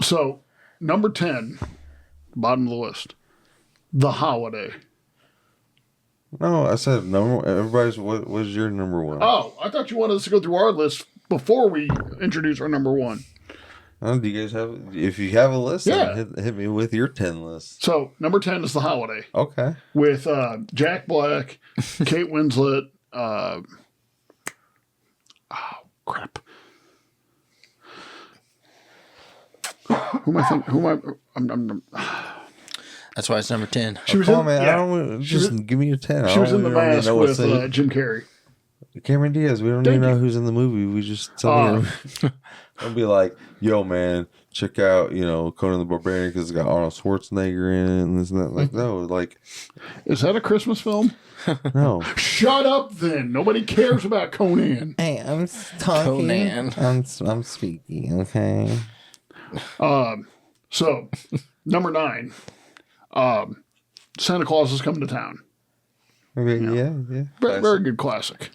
S4: So, number 10, bottom of the list, The Holiday.
S3: No, I said number. Everybody's. What was your number one?
S4: Oh, I thought you wanted us to go through our list before we introduce our number one.
S3: Do you guys have? If you have a list, then hit me with your 10 list.
S4: So, number 10 is The Holiday
S3: Okay.
S4: with Jack Black, Kate Winslet. Crap. Who am I thinking? I'm
S2: That's why it's number 10.
S4: She was
S3: Come
S4: in,
S3: on, man.
S4: yeah,
S3: I don't just give me your 10.
S4: she was in The
S3: We don't even
S4: Mask
S3: know what
S4: with
S3: city.
S4: Jim Carrey.
S3: Cameron Diaz. We don't
S4: Thank
S3: even know
S4: you.
S3: who's in the movie. We just tell me. I'll be like, yo, man, check out, Conan the Barbarian because it's got Arnold Schwarzenegger in it and this and that. Like, no, like,
S4: Is that a Christmas film?
S3: no.
S4: Shut up, then. Nobody cares about Conan.
S3: Hey, I'm talking.
S2: Conan.
S3: I'm speaking. Okay.
S4: So, number 9, Santa Claus is Coming to Town.
S3: Okay. Yeah.
S4: Very good classic.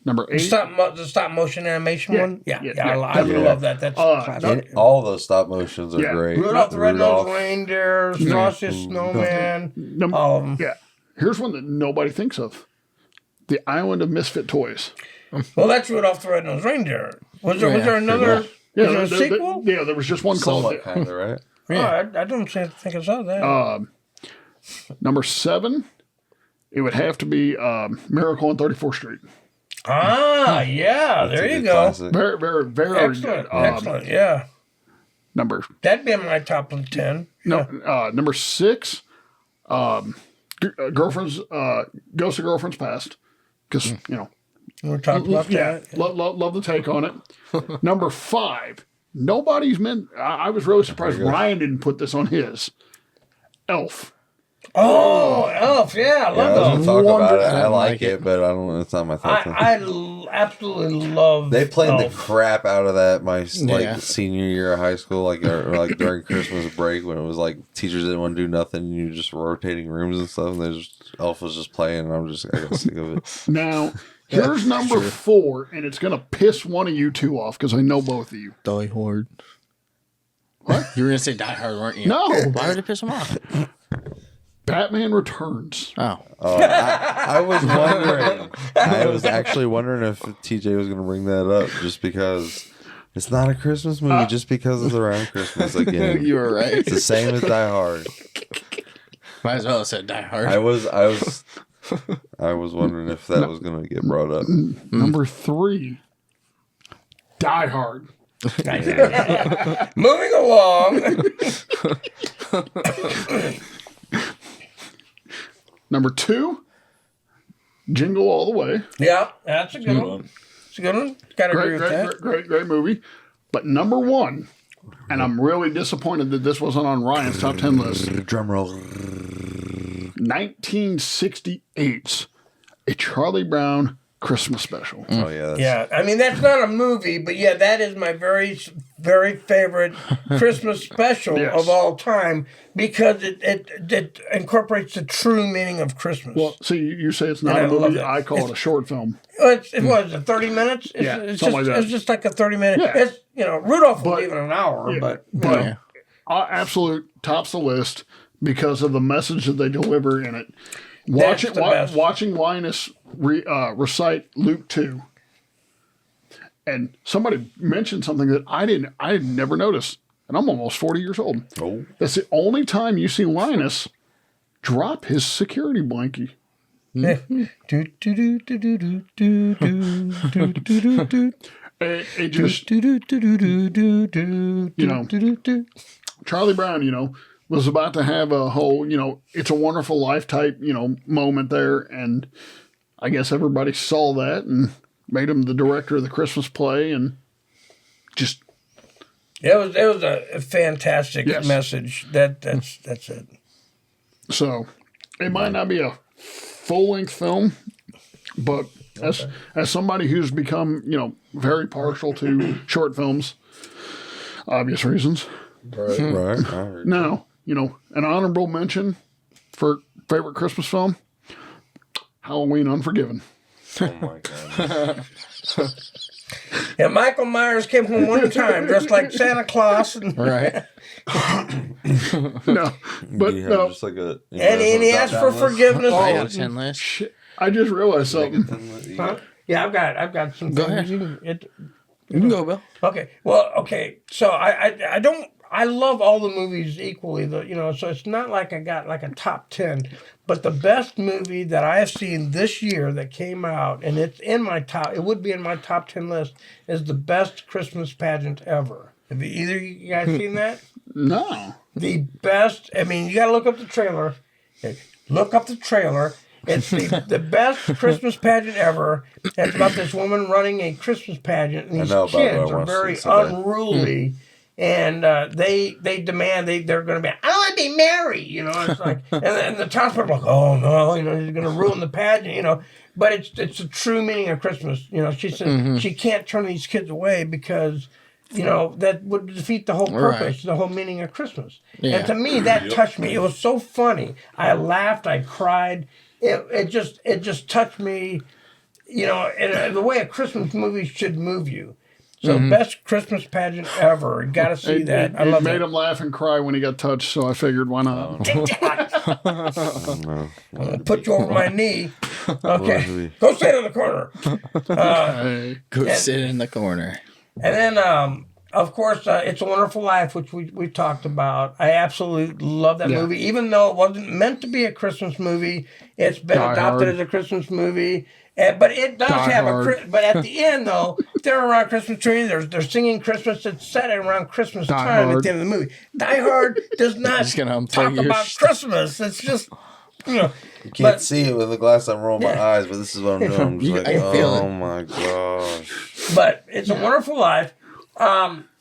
S4: Number 8.
S1: The stop motion animation one? Yeah. I love that. That's classic.
S3: And all those stop motions are great.
S1: Rudolph the Red-Nosed Reindeer, Frosty the Snowman, all of them.
S4: Yeah. Here's one that nobody thinks of. The Island of Misfit Toys.
S1: Well, that's Rudolph the Red-Nosed Reindeer. Was there another was there a sequel?
S4: There was just one called
S3: Somewhat kind of, right?
S1: Yeah. I don't think I saw that.
S4: Number 7, it would have to be Miracle on 34th Street.
S1: Yeah, there you go.
S3: Classic.
S4: Very, very, very
S1: Excellent,
S4: good.
S1: excellent, yeah.
S4: That'd
S1: be in my top 10.
S4: Number 6, Girlfriend's Ghost of Girlfriend's Past. Because,
S1: We're talking about that.
S4: Love the take on it. Number 5, nobody's meant. I was really surprised Ryan didn't put this on his. Elf.
S1: Oh, Elf, yeah, I love
S3: Elf. Talk about it. I like it, but I don't. It's not my top 10.
S1: I absolutely love.
S3: They played
S1: Elf.
S3: the crap out of that my senior year of high school, or during Christmas break when it was like teachers didn't want to do nothing, and you're just rotating rooms and stuff. And Elf was just playing, and I got sick of it.
S4: Now. Here's number 4, and it's going to piss one of you two off because I know both of you.
S2: Die Hard.
S4: What?
S2: You were going to say Die Hard, weren't you?
S4: No.
S2: Why would it piss him off?
S4: Batman Returns.
S2: Oh.
S3: I was wondering. I was actually wondering if TJ was going to bring that up just because it's not a Christmas movie, just because it's around Christmas again.
S2: You were right.
S3: It's the same as Die Hard.
S2: Might as well have said Die Hard.
S3: I was wondering if that was going to get brought up.
S4: Number 3, Die Hard.
S1: Moving along.
S4: Number 2, Jingle All the Way.
S1: Yeah, that's a good one. It's a good one. Got to agree with that.
S4: Great movie. But number 1, and I'm really disappointed that this wasn't on Ryan's top 10 list.
S3: Drum roll.
S4: 1968's A Charlie Brown Christmas Special.
S3: Oh yeah.
S1: Yeah, I mean that's not a movie, but yeah, that is my very, very favorite Christmas special of all time because it incorporates the true meaning of Christmas.
S4: Well, see, you say it's not a movie. I call it a short film.
S1: It was 30 minutes.
S4: It's something like that.
S1: It's just like a 30-minute.
S4: Yeah.
S1: It's Rudolph was even an hour, but
S4: absolute tops the list because of the message that they deliver in it. Watching Linus recite Luke 2, and somebody mentioned something that I never noticed, and I'm almost 40 years old.
S3: Oh.
S4: That's the only time you see Linus drop his security blankie. It just, Charlie Brown, was about to have a whole, It's a Wonderful Life type, moment there. And I guess everybody saw that and made him the director of the Christmas play and just.
S1: It was a fantastic message. That's it.
S4: So it might not be a full-length film, but as somebody who's become, very partial to short films, obvious reasons.
S3: Right.
S4: Now, an honorable mention for favorite Christmas film, Halloween Unforgiven.
S3: Oh my god.
S1: Yeah, Michael Myers came home one time dressed like Santa Claus.
S2: Right.
S4: No, but no.
S3: Just like a,
S1: and he asked for forgiveness.
S2: I got a 10 list.
S4: Shit, I just realized something.
S1: Huh? Yeah, I've got some.
S2: Go ahead. You can go, Bill.
S1: Okay. Well, okay. So I don't. I love all the movies equally, so it's not like I got like a top 10. But the best movie that I have seen this year that came out, and it would be in my top 10 list, is The Best Christmas Pageant Ever. Have either of you guys seen that?
S4: No.
S1: The best, you got to look up the trailer. Look up the trailer. It's the best Christmas pageant ever. It's about this woman running a Christmas pageant, and these kids are very unruly. And they demand they're going to be, I want to be Mary, It's like, and the townspeople are like, oh no, he's going to ruin the pageant, But it's the true meaning of Christmas, She said she can't turn these kids away because, that would defeat the whole purpose, the whole meaning of Christmas. Yeah. And to me, that touched me. It was so funny. I laughed, I cried. It just touched me and the way a Christmas movie should move you. So best Christmas pageant ever. You got to see that. I love it.
S4: Made him laugh and cry when he got touched, so I figured why not.
S3: No.
S1: I'm gonna put you over my knee. Okay, go sit in the corner.
S2: Go sit in the corner.
S1: And then, of course, It's a Wonderful Life, which we talked about. I absolutely love that movie, even though it wasn't meant to be a Christmas movie. It's been adopted as a Christmas movie. But it does but at the end, though, they're around Christmas tree. They're singing Christmas. It's set around Christmas time at the end of the movie. Die Hard does not talk about Christmas. It's just,
S3: You can't see it with the glass. I'm rolling my eyes, but this is what I'm doing. I'm just like, oh my gosh.
S1: But It's a Wonderful Life.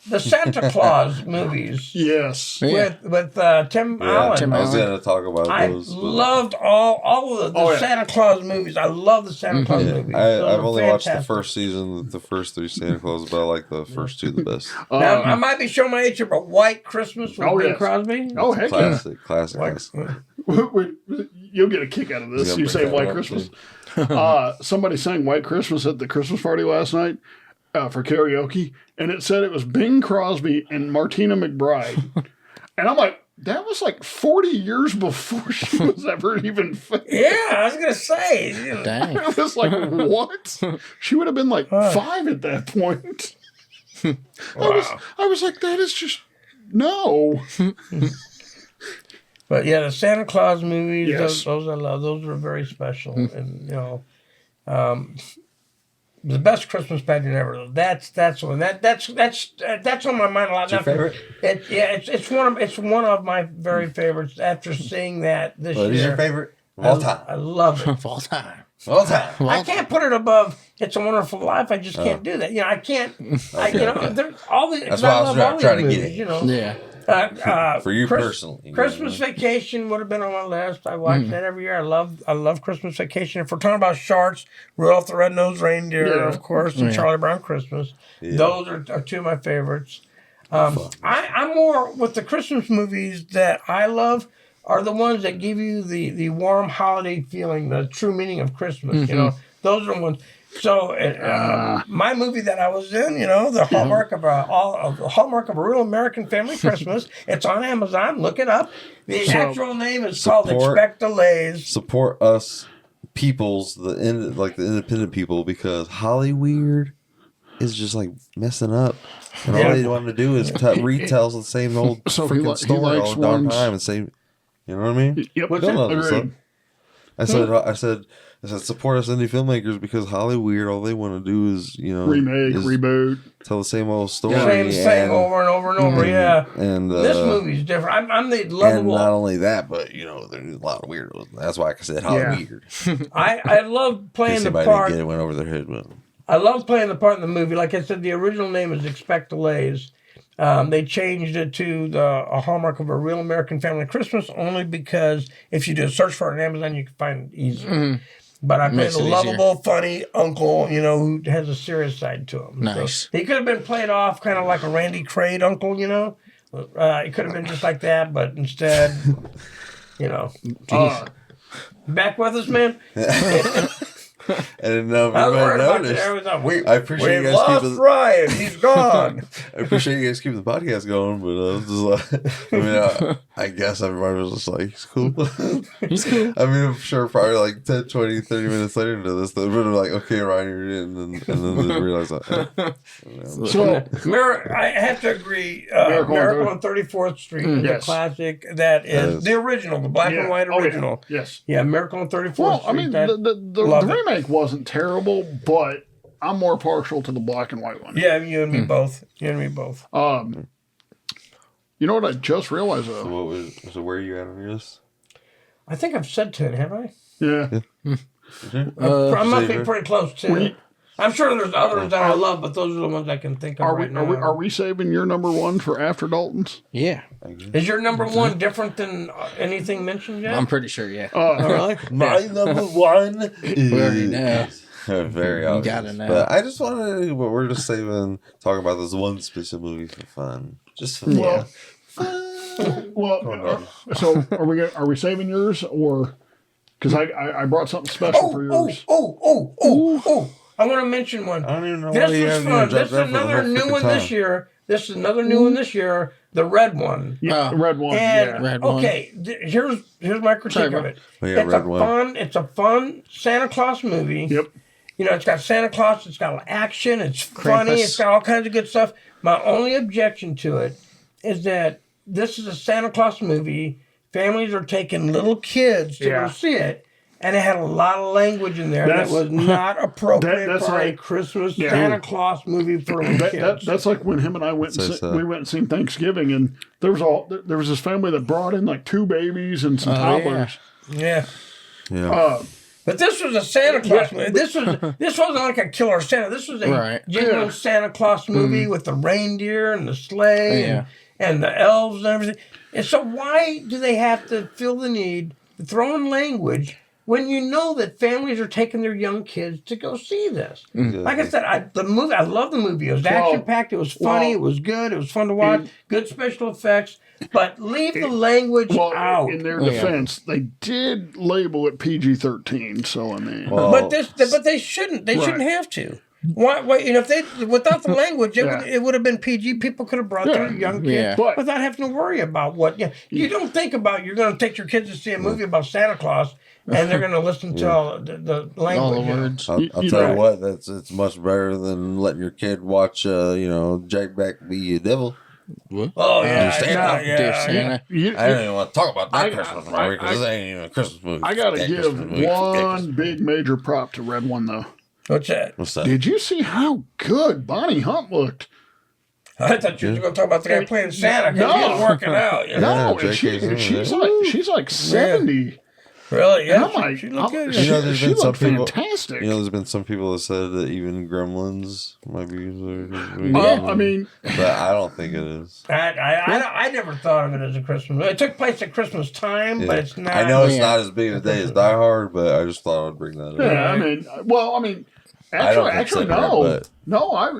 S1: The Santa Claus movies.
S4: Yes.
S1: With Tim Allen.
S3: I was going to talk about those.
S1: I loved all of the Santa Claus movies. I love the Santa Claus movies.
S3: I've only watched the first season, the first 3 Santa Claus, but I like the first 2 the best.
S1: Now, I might be showing my age here, but White Christmas with Bing Crosby.
S4: Oh, heck
S3: classic.
S4: You'll get a kick out of this. You say White Christmas. Somebody sang White Christmas at the Christmas party last night for karaoke, and it said it was Bing Crosby and Martina McBride. And I'm like, that was like 40 years before she was ever even famous.
S1: Yeah, I was going to say.
S2: Dang.
S4: I was like, what? She would have been like 5 at that point.
S1: Wow.
S4: I was like, that is just, no.
S1: But yeah, the Santa Claus movies,
S4: Yes.
S1: those I love. Those were very special. And, the best Christmas pageant ever. That's one. That's on my mind a lot.
S3: Your favorite?
S1: It's one of my very favorites. After seeing that this year,
S3: What is your favorite of all time?
S1: I love it.
S2: Of all time.
S3: All time.
S1: I can't put it above It's a Wonderful Life. I just can't do that. I can't. There's all the.
S3: That's why I was trying to get it.
S2: Yeah.
S3: For you personally.
S1: Christmas Vacation would have been on my list. I watch that every year. I love Christmas Vacation. If we're talking about sharks, Rudolph the Red-Nosed Reindeer, of course, and Charlie Brown Christmas. Yeah. Those are 2 of my favorites. I'm more with the Christmas movies that I love are the ones that give you the warm holiday feeling, the true meaning of Christmas. Those are the ones. So my movie that I was in, the hallmark of a real American family Christmas. It's on Amazon. Look it up. The actual name is called Expect Delays.
S3: Support us, peoples, the independent people, because Hollyweird is just like messing up, and all they want to do is retells the same old freaking story all the darn time and say, you know what I mean?
S4: Yep.
S3: I said, support us indie filmmakers, because Hollyweird, all they want to do is,
S4: remake, reboot,
S3: tell the same old story.
S1: Same over and over and over, yeah.
S3: And
S1: this movie's different. I'm the lovable.
S3: And not only that, but, there's a lot of weirdos. That's why I said Hollyweird.
S1: I love playing the part.
S3: Didn't get it, went over their head, but.
S1: I love playing the part in the movie. Like I said, the original name is Expect Delays. They changed it to a hallmark of a real American family Christmas only because if you do a search for it on Amazon, you can find it easily. Mm-hmm. But I played a lovable, funny uncle, who has a serious side to him.
S2: Nice.
S1: So he could have been played off kind of like a Randy Quaid uncle, He could have been just like that, but instead, back with us, man.
S3: I didn't know if you noticed. I appreciate you guys keeping
S1: Ryan. He's gone.
S3: I appreciate you guys keeping the podcast going, but I was just like, I guess everybody was just like, he's cool.
S2: He's cool.
S3: I mean, I'm sure probably like 10, 20, 30 minutes later into this, they're like, okay, Ryan, you're in. And then they realize that.
S1: I have to agree. Miracle on 34th Street is a classic. That is the original, the black and white original.
S4: Yes.
S1: Yeah, Miracle on 34th Street.
S4: Well, I mean, the remake wasn't terrible, but I'm more partial to the black and white one.
S1: Yeah, you and me both. You
S4: know what I just realized though?
S3: So where are you at on your list?
S1: I think I've said 10, have I?
S4: Yeah.
S1: I must be pretty close to. I'm sure there's others that I love, but those are the ones I can think of now.
S4: Are we saving your number 1 for after Dalton's?
S2: Yeah.
S1: Is your number 1 different than anything mentioned yet?
S2: I'm pretty sure, yeah.
S1: Really?
S3: My number 1
S2: We already know.
S3: Very obvious.
S2: You gotta know.
S3: But I just wanted to, but we're just talking about this one specific movie for fun. Just for fun.
S4: So are we saving yours or? Because I brought something special for yours.
S1: I want to mention one.
S3: I don't even know
S1: This
S3: why you
S1: is
S3: haven't
S1: fun.
S3: even
S1: This is
S3: dropped that for the
S1: another
S3: whole
S1: new
S3: freaking
S1: one this
S3: time.
S1: year. This is another new one this year. The red one.
S4: Yeah,
S2: Oh.
S4: red one.
S1: And
S4: Yeah.
S2: Red one.
S1: okay, here's my critique
S2: Sorry,
S1: of
S2: bro.
S1: it.
S3: Oh, yeah, red one.
S1: It's a fun Santa Claus movie.
S4: Yep.
S1: You know, it's got Santa Claus. It's got action. It's funny.
S2: Krampus.
S1: It's got all kinds of good stuff. My only objection to it is that this is a Santa Claus movie. Families are taking little kids to go see it. And it had a lot of language in there that was not appropriate
S4: that's
S1: for a
S4: like-
S1: Christmas Santa Claus movie for little kids.
S4: That's like when him and I went and we went and seen Thanksgiving, and there was this family that brought in like 2 babies and some toddlers.
S1: Yeah.
S3: Yeah.
S1: But this was a Santa Claus movie. This wasn't like a killer Santa. This was a genuine Santa Claus movie with the reindeer and the sleigh and the elves and everything. And so why do they have to feel the need to throw in language when you know that families are taking their young kids to go see this? Like I said, I love the movie. It was action-packed. It was funny. It was good. It was fun to watch. Good special effects. But leave the language out.
S4: In their defense, they did label it PG-13. So I mean,
S1: but they shouldn't. They shouldn't have to. Why? You know, if they without the language, it would have been PG. People could have brought their young kids without having to worry about what. You don't think about you're going to take your kids to see a movie about Santa Claus. And they're going to listen to all the language.
S2: All the words.
S3: I'll tell you what, it's much better than letting your kid watch, Jack Black be a devil.
S2: What?
S1: Oh, yeah.
S2: Santa.
S3: I don't even want to talk about that Christmas movie because this ain't even a Christmas movie.
S4: I got to
S3: That
S4: give
S3: Christmas movie.
S4: one big major prop to Red One, though.
S1: What's that?
S3: What's that?
S4: Did you see how good Bonnie Hunt looked?
S1: I thought you were going to talk about the guy playing Santa because he was working out. You know?
S4: No, and she's like 70.
S1: Really? Yeah.
S4: I'm like,
S1: she looked good.
S3: You know, there's
S4: she
S3: been some
S4: looked
S3: people.
S4: fantastic.
S3: There's been some people that said that even Gremlins might be.
S4: I mean,
S3: but I don't think it is.
S1: I never thought of it as a Christmas movie. It took place at Christmas time, but it's not.
S3: I know it's not as big a day as Die Hard, but I just thought I'd bring that up.
S4: yeah, I mean, actually, no,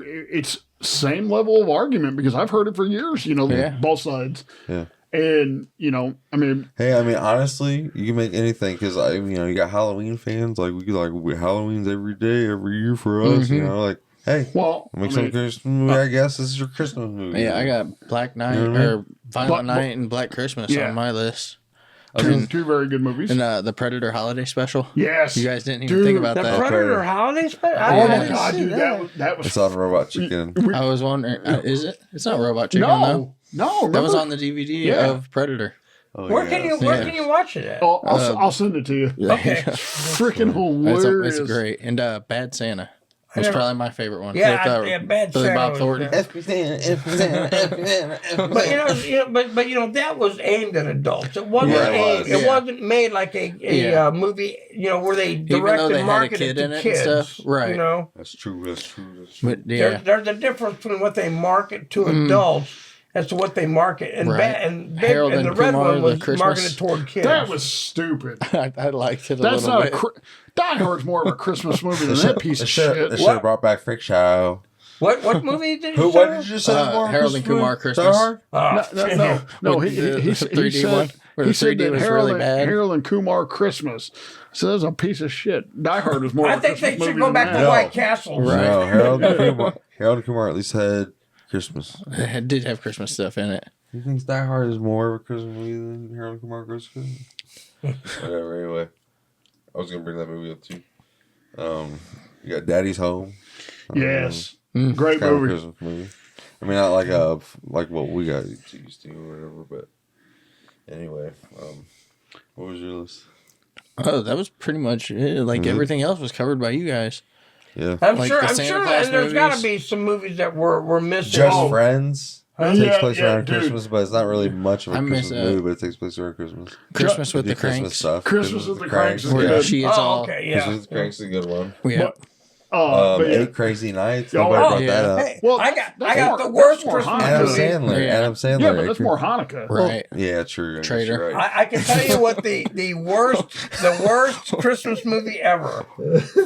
S4: it's same level of argument because I've heard it for years. Both sides.
S3: Yeah.
S4: And
S3: hey, honestly, you can make anything because you got Halloween fans. Like Halloween's every day, every year for us. Hey, make some Christmas movie. I guess this is your Christmas movie.
S2: Yeah, I got Black Night or Violent Night and Black Christmas on my list.
S4: Two very good movies.
S2: And the Predator Holiday Special.
S4: Yes,
S2: you guys didn't even think about
S1: the
S2: that.
S1: Predator Holiday Special.
S4: Oh my god, dude, that was.
S3: It's on Robot Chicken.
S2: I was wondering, is it? It's not Robot Chicken, though.
S4: No,
S2: that was on the DVD of Predator.
S1: Oh, where can you watch it at?
S4: Oh, I'll send it to you.
S1: Okay,
S4: freaking hilarious.
S2: It's great. And Bad Santa. That's probably my favorite one.
S1: Yeah, Bad
S2: Billy
S1: Santa.
S2: Bob Thornton.
S1: But that was aimed at adults. It wasn't it wasn't made like a movie. Where they directed and marketed to kids. And stuff.
S2: Right.
S3: That's true.
S1: But there's a difference between what they market to adults as to what they market, and the red one was marketed toward kids.
S4: That was stupid.
S2: I liked it.
S4: That's not Die Hard's more of a Christmas movie than that piece of shit.
S3: They should have brought back Freak Show.
S1: What movie did you say?
S3: What did you say?
S2: Harold and Kumar Christmas.
S4: No. He
S2: 3D one where the 3D was really bad.
S4: Harold and Kumar Christmas. So that's a piece of shit. Die Hard was more.
S1: I think they should go back to White Castle.
S2: Right.
S3: No, Harold and Kumar at least had Christmas.
S2: It did have Christmas stuff in it.
S3: You think Die Hard is more of a Christmas movie than Harold and Kumar Christmas? Whatever. Anyway, I was gonna bring that movie up too. You got Daddy's Home.
S4: Yes. Great movie.
S3: Christmas movie. Not like what we got used to or whatever, but anyway, what was your list?
S2: Oh, that was pretty much it. Like everything else was covered by you guys.
S3: Yeah,
S1: I'm sure. And there's got to be some movies that were missing.
S3: Just Friends. It takes place around
S4: dude.
S3: Christmas, but it's not really much of a Christmas movie, but it takes place around Christmas.
S2: Christmas with the
S3: Christmas
S2: Cranks.
S3: stuff.
S4: Christmas with the Cranks is
S2: Where
S4: good.
S2: she is all.
S1: Okay, yeah.
S3: Christmas with the Cranks is a good one.
S2: Yeah.
S4: But yeah.
S3: 8 Crazy Nights.
S4: Oh,
S3: Nobody brought
S2: yeah.
S3: that up.
S1: Hey,
S4: Well,
S1: I got
S4: that's
S1: the
S4: more-
S1: worst
S4: that's more
S1: Christmas
S4: Hanukkah.
S3: Adam
S1: movie.
S3: Sandler.
S2: Yeah.
S3: Adam Sandler.
S4: Yeah, but that's
S3: actor.
S4: more Hanukkah.
S2: Right.
S3: Yeah, true. I guess
S2: Traitor.
S3: you're right.
S1: I can tell you what the worst Christmas movie ever.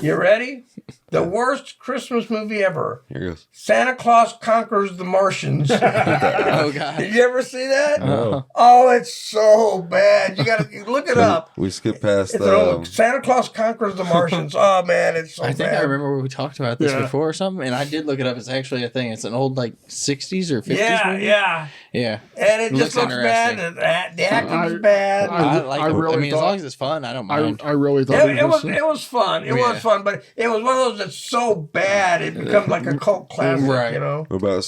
S1: You ready? The worst Christmas movie ever.
S3: Here goes.
S1: Santa Claus Conquers the Martians.
S2: Oh God.
S1: Did you ever see that?
S3: No.
S1: Oh, it's so bad. You look it up.
S3: We skipped past
S1: It's an old Santa Claus Conquers the Martians. Oh man, it's so
S2: I think
S1: bad.
S2: I remember we talked about this
S4: Yeah.
S2: before or something, and I did look it up. It's actually a thing. It's an old like 60s or 50s
S1: Yeah,
S2: movie.
S1: yeah.
S2: Yeah.
S1: And it just
S2: Looks
S1: looks bad.
S2: interesting.
S1: And the acting's bad.
S2: I like
S4: I
S2: it.
S4: really
S2: I mean, as
S4: thought-
S2: long as it's fun, I don't mind.
S4: I really thought
S1: It was fun. It was
S2: Yeah.
S1: fun, but it was one of those that's so bad it becomes like a cult classic,
S2: Right.
S1: you know.
S3: What about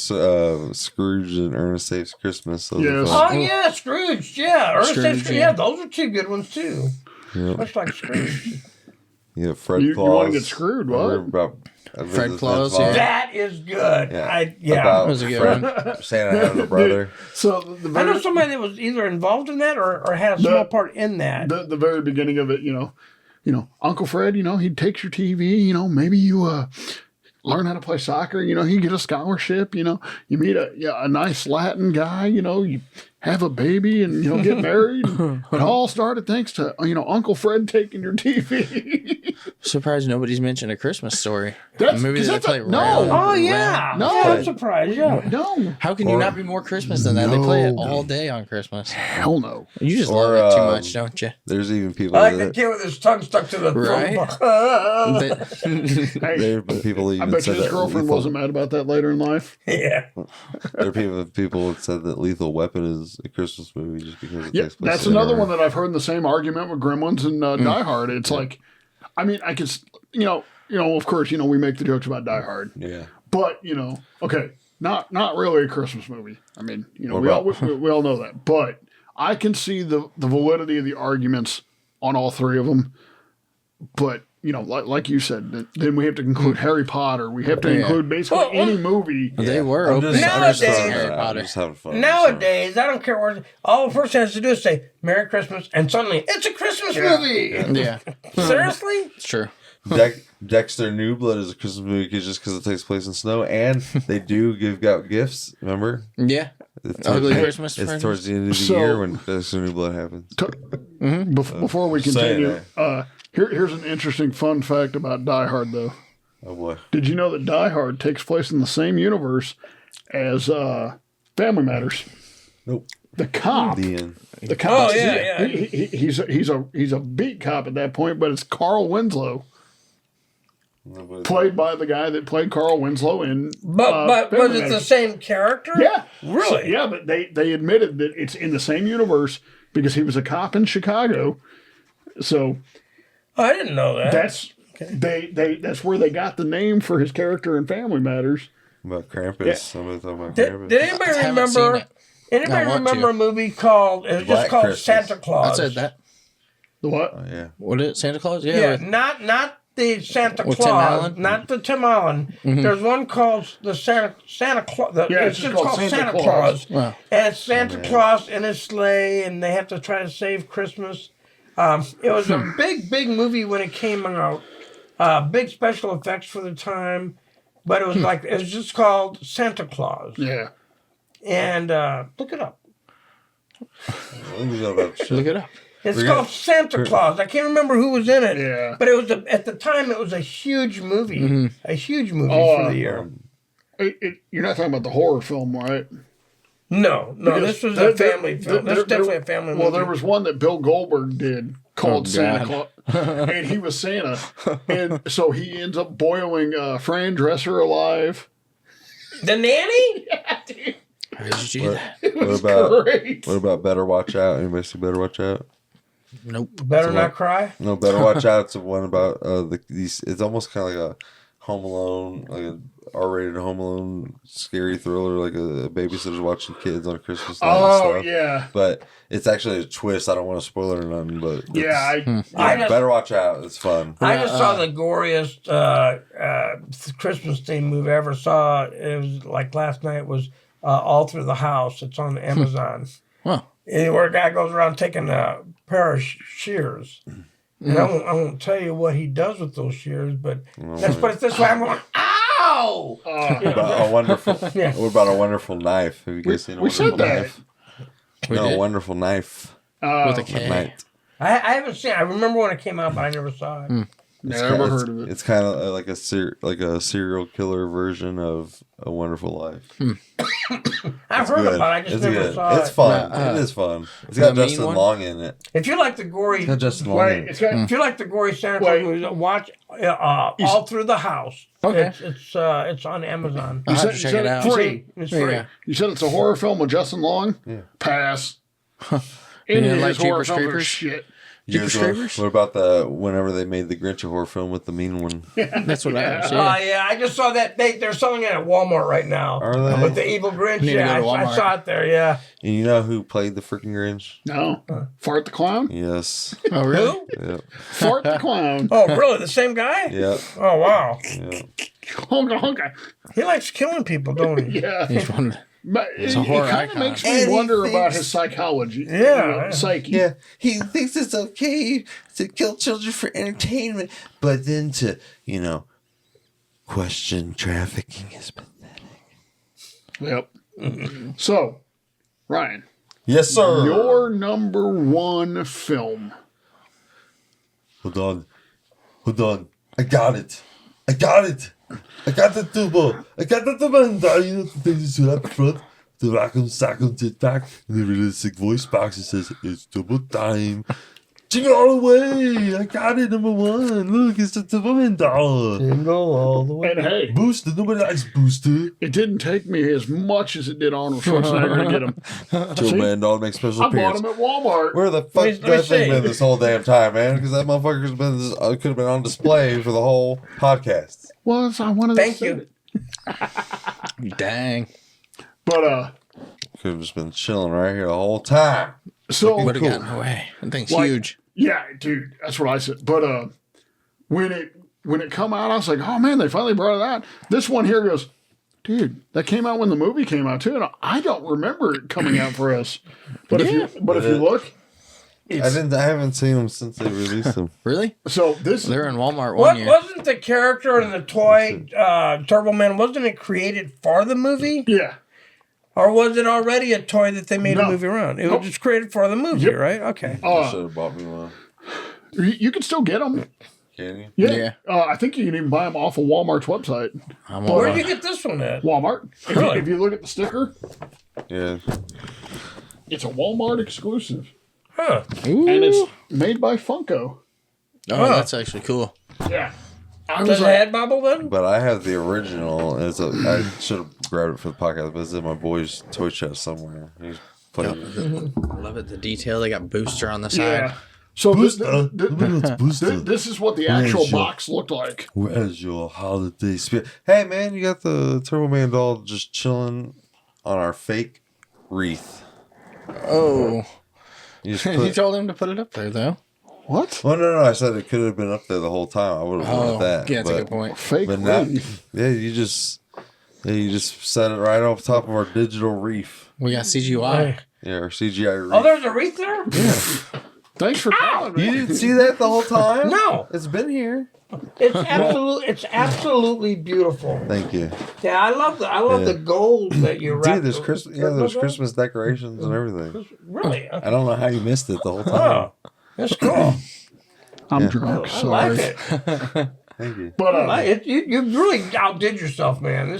S3: Scrooge and Ernest Saves Christmas? Those are
S4: Yes.
S3: fun.
S1: Oh yeah, Scrooge. Yeah, Ernest
S2: Scrooge,
S1: Saves Scrooge.
S2: yeah.
S1: Yeah, those are two good ones too.
S3: Yep.
S1: Much like Scrooge.
S3: Yeah, Fred
S4: You
S3: Claus.
S4: wanna get screwed, what?
S2: Fred Claus, yeah.
S1: That is good.
S3: Yeah.
S1: About
S3: About
S2: That was a good
S3: Fred, Santa having a brother.
S4: So the
S1: I know
S4: very,
S1: somebody that was either involved in that or had a small part in that.
S4: the very beginning of it, you know, Uncle Fred, he takes your TV, maybe you learn how to play soccer, you get a scholarship, you meet a nice Latin guy, you have a baby and get married. It all started thanks to Uncle Fred taking your TV.
S2: Surprised nobody's mentioned A Christmas Story.
S4: That's-
S2: a movie
S4: 'cause
S2: that they
S4: that's
S2: play
S4: a- no.
S2: around.
S1: Oh yeah.
S4: No.
S1: Yeah, I'm surprised. Yeah.
S4: No,
S2: How can you not be more Christmas than that? They play it all day on Christmas.
S4: hell no.
S2: You just
S3: Or,
S2: love it too much, don't you?
S3: There's even people
S1: I like the
S3: that
S1: kid with his tongue stuck to the
S2: Right.
S4: Hey,
S3: there have been people that
S4: I
S3: even
S4: bet
S3: said
S4: you his
S3: that
S4: girlfriend
S3: lethal,
S4: wasn't mad about that later in life.
S1: Yeah.
S3: There are people that said that Lethal Weapon is a Christmas movie just because it
S4: Yeah,
S3: takes place
S4: that's
S3: in
S4: another
S3: our-
S4: one that I've heard in the same argument with Gremlins and Die Hard. It's like, I mean, I could, of course, we make the jokes about Die Hard,
S3: Yeah.
S4: but okay, not really a Christmas movie. I mean,
S3: What
S4: we all
S3: about-
S4: we all know that, but I can see the validity of the arguments on all three of them. But like you said, then we have to include Harry Potter. We have to
S2: Yeah.
S4: include basically any movie.
S2: They were
S3: I'm
S2: open
S3: just-
S1: I'm
S2: source
S1: just
S2: on
S1: throwing
S2: Harry
S3: I'm
S2: Potter.
S3: just having fun.
S1: Nowadays, I don't care what. All the person has to do is say "Merry Christmas," and suddenly it's a Christmas movie.
S2: Yeah,
S1: Seriously?
S2: it's true.
S3: Dexter New Blood is a Christmas movie just because it takes place in snow, and they do give out gifts. Remember?
S2: Yeah.
S3: It's
S2: Ugly
S3: towards-
S2: Christmas
S3: It's
S2: presents?
S3: towards the end of the
S4: So-
S3: year when Dexter New Blood happens.
S4: Before we
S3: saying
S4: continue, here's an interesting fun fact about Die Hard, though.
S3: Oh boy.
S4: Did you know that Die Hard takes place in the same universe as Family Matters?
S3: Nope.
S4: The cop.
S3: The end.
S4: The cop.
S1: Oh, yeah, yeah.
S4: He's a beat cop at that point, but it's Carl Winslow, played by the guy that played Carl Winslow in.
S1: But
S4: Family
S1: was it the
S4: Matters.
S1: same character?
S4: Yeah.
S1: Really?
S4: So, yeah, but they admitted that it's in the same universe because he was a cop in Chicago. So
S1: I didn't know that.
S4: that's that's where they got the name for his character in Family Matters.
S3: About Krampus. Somebody talking about
S1: Did
S3: Krampus.
S1: anybody
S2: haven't seen
S1: remember?
S2: it.
S1: Anybody
S2: I want
S1: remember
S2: to.
S1: a movie called? It was
S3: Black
S1: just called
S3: Christmas.
S1: Santa
S2: I
S1: Claus.
S2: said that.
S4: The what?
S3: Oh, yeah.
S2: What is it? Santa Claus? Yeah.
S1: Yeah,
S2: with-
S1: not the Santa
S2: With Tim
S1: Claus,
S2: Allen?
S1: not the Tim Allen. There's one called the Santa Claus.
S4: Yeah,
S1: It's just called Santa Claus.
S2: Wow.
S1: And it's Santa Claus in his sleigh, and they have to try to save Christmas. It was a big movie when it came out. Big special effects for the time, but it was it was just called Santa Claus.
S4: Yeah.
S1: And look it up.
S2: Look it up.
S1: It's
S3: We're
S1: called Santa Claus. I can't remember who was in it.
S4: Yeah.
S1: But it was at the time it was a huge movie. A huge movie for the year.
S4: You're not talking about the horror film, right?
S1: No,
S4: Because
S1: this was
S4: there-
S1: a family film.
S4: there-
S1: This is
S4: there-
S1: definitely a family movie.
S4: Well, there was one that Bill Goldberg did called Santa
S2: God.
S4: Claus, and he was Santa, and so he ends up boiling Fran Dresser alive.
S1: The Nanny?
S2: How did you do that?
S3: What about
S4: Great.
S3: what about Better Watch Out? Anybody see Better Watch Out?
S2: Nope.
S1: Better
S3: So
S1: not
S3: what?
S1: cry.
S3: No, Better Watch Out. It's the one about these. It's almost kind of like a Home Alone, like a R-rated Home Alone scary thriller, like a babysitter's watching kids on Christmas night and
S4: Oh
S3: stuff.
S4: yeah,
S3: But it's actually a twist. I don't want to spoil it or nothing, but
S4: yeah.
S1: I just-
S3: Better Watch Out. It's fun.
S1: I just saw the goriest Christmas themed movie I ever saw. It was like last night was All Through the House. It's on Amazon.
S2: Huh.
S1: Where a guy goes around taking a pair of shears And I won't tell you what he does with those shears, but let's put it this way: I'm going, ow!
S3: A wonderful.
S1: Yeah.
S3: What about a wonderful knife? Have you guys seen a wonderful
S4: said that.
S3: knife?
S2: We
S3: No,
S2: did.
S3: a wonderful knife.
S2: With a
S3: At
S2: K.
S3: night.
S1: I haven't seen. I remember when it came out, but I never saw it.
S4: Never heard of it.
S3: It's kind of like a serial killer version of A Wonderful Life.
S1: I've heard
S3: Good.
S1: about it. I just
S3: It's
S1: never
S3: good.
S1: saw
S3: It's
S1: it.
S3: fun. It is fun. It's got
S2: the mean
S3: Justin
S2: one?
S3: Long in it.
S1: If you like the gory,
S3: got Justin Long
S1: wait,
S3: in it.
S4: It's got,
S1: if you like the gory Santa
S4: Wait.
S1: Claus movies, watch All Through the House.
S2: Okay.
S1: It's on Amazon.
S2: I'll have to
S4: you
S2: check
S4: said
S2: it out.
S1: Free. It's free.
S2: Yeah.
S4: You said it's a horror film with Justin Long?
S3: Yeah.
S4: Pass.
S2: You
S4: Any
S2: didn't
S4: of
S2: like
S4: his horror
S2: Jeepers
S4: films are
S2: Creepers?
S4: shit.
S3: You guys know-
S2: Scrapers?
S3: What about whenever they made the Grinch horror film with the mean one?
S2: That's what I was.
S1: Yeah,
S2: Yeah.
S1: I just saw that. They're selling it at Walmart right now.
S3: Are they?
S1: With the evil Grinch.
S2: Need to
S1: Yeah,
S2: go to
S1: I
S2: Walmart.
S1: saw it there. Yeah.
S3: And you know who played the freaking Grinch?
S4: No. Fart the Clown?
S3: Yes.
S2: Oh, really?
S1: Who?
S3: Yep.
S4: Fart the Clown.
S1: Oh, really? The same guy?
S3: Yep.
S1: Oh, wow.
S3: Yep.
S4: Honka honka.
S1: He likes killing people, don't he?
S4: Yeah.
S2: He's one.
S4: But
S2: He's
S4: it
S2: a horror
S4: kind of
S2: icon.
S4: makes me
S3: And he
S4: wonder about
S3: thinks-
S4: his psychology.
S1: Yeah.
S4: Psyche.
S3: Yeah, he thinks it's okay to kill children for entertainment, but then to, question trafficking is pathetic.
S4: Yep. So, Ryan,
S3: Yes, sir.
S4: your number one film.
S3: Hold on. I got it. I got the tubo. I got the tubo. And you know the thing is up front. The raccoon sackle tit back. And the realistic voice box that says, it's tubo time. Jingle all the way. I got it, number one. Look, it's the tubo man dollar.
S1: Jingle all the way.
S4: And hey,
S3: Booster. Nobody likes Booster.
S4: it didn't take me as much as it did Arnold Schwarzenegger to get him.
S3: Tubo man dog makes special
S4: I bought
S3: appearance.
S4: him at Walmart.
S3: Where the fuck
S1: Let me
S3: that thing
S1: see.
S3: been this whole damn time, man? Because that motherfucker's been could have been on display for the whole podcast.
S4: Was I wanted to
S1: Thank
S4: say
S1: you.
S4: it.
S2: Dang.
S4: But
S3: Could have just been chilling right here the whole time.
S4: so
S2: Would have gotten away. That thing's
S4: Like-
S2: huge.
S4: yeah, dude, that's what I said. But when it come out, I was like, oh man, they finally brought it out. This one here goes, dude, that came out when the movie came out too, and I don't remember it coming out for us. But if you look,
S3: I haven't seen them since they released them.
S2: Really?
S4: so this
S2: They're in Walmart one year.
S1: Wasn't the character in the toy Turbo Man, wasn't it created for the movie?
S4: yeah.
S1: Or was it already a toy that they made a
S4: No.
S1: movie around? It
S4: Nope.
S1: was just created for the movie,
S4: Yep.
S1: right? Okay.
S3: Should have bought me one.
S4: You can still get them.
S3: Can you?
S4: Yeah. I think you can even buy them off of Walmart's website.
S2: I'm
S1: Where'd
S2: on
S1: you get this one at?
S4: Walmart.
S1: Really?
S4: If you look at the sticker,
S3: Yeah.
S4: it's a Walmart exclusive,
S1: Huh.
S2: Ooh.
S4: and it's made by Funko.
S2: Oh, that's actually cool.
S4: Yeah. I
S1: Does
S4: was
S1: it
S4: like,
S1: have bubble then?
S3: But I have the original. I should have grabbed it for the podcast, but it's in my boy's toy chest somewhere. He's playing it.
S2: I love it. The detail. They got Booster on the side.
S4: yeah. So
S3: Booster. It's Booster.
S4: this is what the actual box looked like.
S3: Where's your holiday spirit? Hey, man, you got the Turbo Man doll just chilling on our fake wreath.
S2: Oh.
S3: You just
S2: You
S3: put,
S2: told him to put it up there, though.
S4: What?
S3: well, no, I said it could have been up there the whole time. I would have
S2: Oh,
S3: wanted that.
S2: yeah, that's
S3: but,
S2: a good point.
S4: Fake
S3: But not,
S4: wreath.
S3: yeah, you just set it right off top of our digital reef.
S2: We got CGI.
S3: Yeah, our CGI reef.
S1: Oh, there's a wreath there?
S4: Thanks for telling me.
S3: You didn't see that the whole time?
S1: No.
S3: It's been here.
S1: It's absolutely beautiful.
S3: Thank you.
S1: Yeah, I love the gold that you wrapped.
S3: Dude, there's Christmas. Yeah, there's Christmas decorations and everything.
S1: Really?
S3: I don't know how you missed it the whole time.
S1: Oh, that's cool.
S4: I'm drunk.
S1: I
S4: Sorry.
S1: like it.
S3: Thank you.
S4: But
S1: You really outdid yourself, man.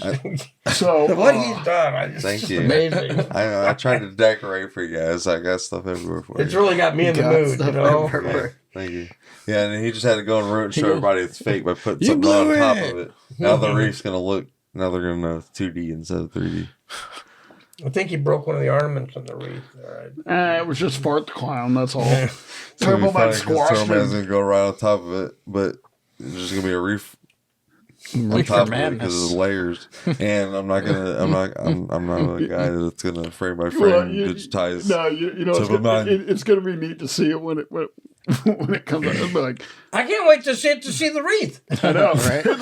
S4: so
S1: What he's done, it's
S3: Thank
S1: just
S3: you.
S1: amazing.
S3: I tried to decorate for you guys. I got stuff everywhere for
S1: It's
S3: you.
S1: really got me in the mood, you know.
S3: Yeah, thank you. Yeah, and he just had to go and ruin and show everybody it's fake by putting
S2: You
S3: something on
S2: blew
S3: top
S2: it.
S3: of it. Now the reef's gonna look. Now they're gonna know 2D instead of 3D.
S1: I think he broke one of the ornaments on the wreath. All right.
S4: it was just Fart the Clown. That's all.
S3: It's
S4: Turbo
S3: gonna be
S4: Man
S3: funny 'cause
S4: squashed
S3: Turbo Man's
S4: him.
S3: gonna go right on top of it, but there's just gonna be a reef on
S2: Reefer
S3: top of it because of
S2: madness.
S3: the layers. And I'm not a guy that's gonna frame by frame
S4: Well, you-
S3: digitize.
S4: No, you know,
S3: Turbo Man.
S4: it's going to be neat to see it when it comes out. It'll be like,
S1: I can't wait to see the wreath.
S4: I know,
S2: Right?
S4: It's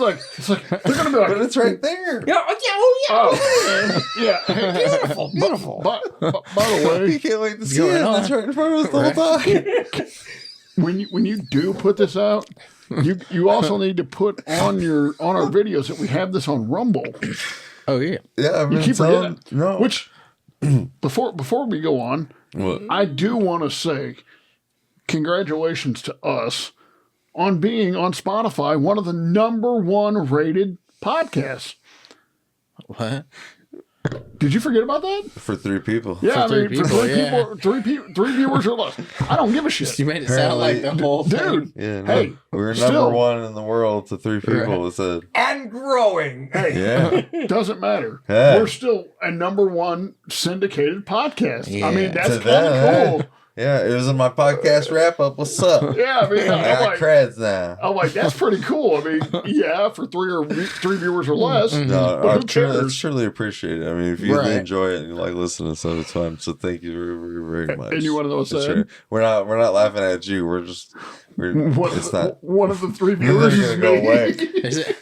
S4: like they're going to be like,
S3: But it's right there.
S1: Yeah,
S4: oh, yeah.
S1: beautiful, beautiful.
S4: But by the way,
S3: You can't wait to see
S2: going
S3: it.
S2: on?
S3: That's right in front of us the whole time.
S4: when you do put this out, you also need to put on our videos that we have this on Rumble.
S2: Oh yeah.
S3: Yeah,
S4: You keep forgetting.
S3: No.
S4: Which before we go on,
S3: What?
S4: I do want to say congratulations to us on being on Spotify one of the #1 rated podcasts.
S2: What?
S4: Did you forget about that?
S3: For 3 people.
S4: Yeah,
S2: For three
S4: for
S2: people,
S4: three viewers or less. I don't give a shit.
S2: You made it sound like the whole
S4: Dude,
S3: Yeah, no.
S4: hey,
S3: we're
S4: still-
S3: #1 in the world to 3 people. It said,
S1: And growing.
S4: hey,
S3: yeah.
S4: doesn't matter.
S3: Yeah.
S4: We're still a #1 syndicated podcast. I
S2: Yeah.
S4: mean, that's
S3: To
S4: kind of
S3: them,
S4: cool.
S3: Yeah, it was in my podcast wrap up. What's up?
S4: Yeah, I mean,
S3: I
S4: I'm
S3: got
S4: like,
S3: creds now.
S4: that's pretty cool. I mean, yeah, for three viewers or less.
S3: No,
S4: but
S3: I
S4: who cares?
S3: truly appreciate it. I mean, if you
S2: Right.
S3: enjoy it and you like listening, so it's fun. So thank you very, very much.
S4: And you wanna know what's
S3: For
S4: sad?
S3: We're not laughing at you. We're
S4: One,
S3: it's not.
S4: one of the 3
S3: Then
S4: viewers
S3: they're
S4: is
S3: gonna go
S4: me.
S3: away.
S2: Is it?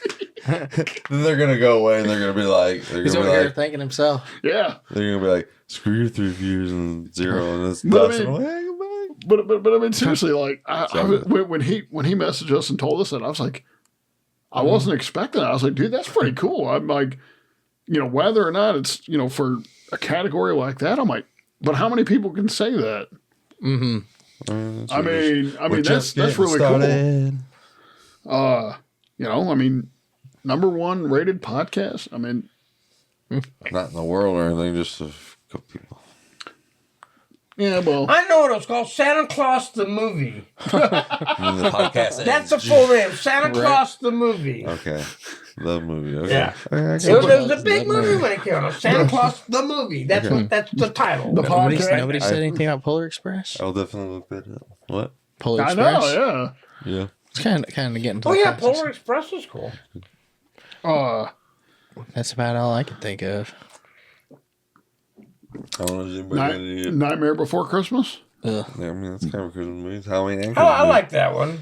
S3: Then they're gonna go away and they're gonna be like,
S2: He's over here thanking himself.
S4: Yeah,
S3: they're gonna be like, screw your 3 views and 0 and it's
S4: But I
S3: dust.
S4: mean-
S3: And I'm like, hey, goodbye.
S4: but I mean, seriously, like when he messaged us and told us that, I was like, I wasn't expecting that. I was like, dude, that's pretty cool. I'm like, whether or not it's for a category like that, I'm like, but how many people can say that?
S2: Mm-hmm.
S4: I mean,
S3: We're
S4: that's
S3: just getting
S4: really
S3: started.
S4: cool. I mean, #1 rated podcast. I mean,
S3: Not in the world or anything, just a couple people.
S4: yeah, well,
S1: I know what it was called. Santa Claus the movie.
S3: I mean, the podcast.
S1: That's the full name. Santa Claus the movie.
S3: Okay. The movie. Okay.
S1: Yeah.
S3: Okay, I
S1: It
S3: get
S1: was
S3: it.
S1: a big movie when it came out. Santa Claus the movie. That's that's the title.
S4: The
S2: Nobody,
S4: podcast.
S2: nobody said anything about Polar Express.
S3: I'll definitely look that up. What?
S2: Polar
S4: I
S2: Express.
S4: know,
S3: Yeah.
S2: It's kind of getting to
S1: Oh
S2: the
S1: yeah,
S2: crux.
S1: Polar Express is cool.
S4: yeah.
S2: That's about all I can think of.
S3: I don't know if anybody got any.
S4: Nightmare Before Christmas.
S2: Ugh.
S3: Yeah, I mean, that's kind of a Christmas movie. It's Halloween and
S1: Oh,
S3: Christmas
S1: I
S3: movie.
S1: like that one.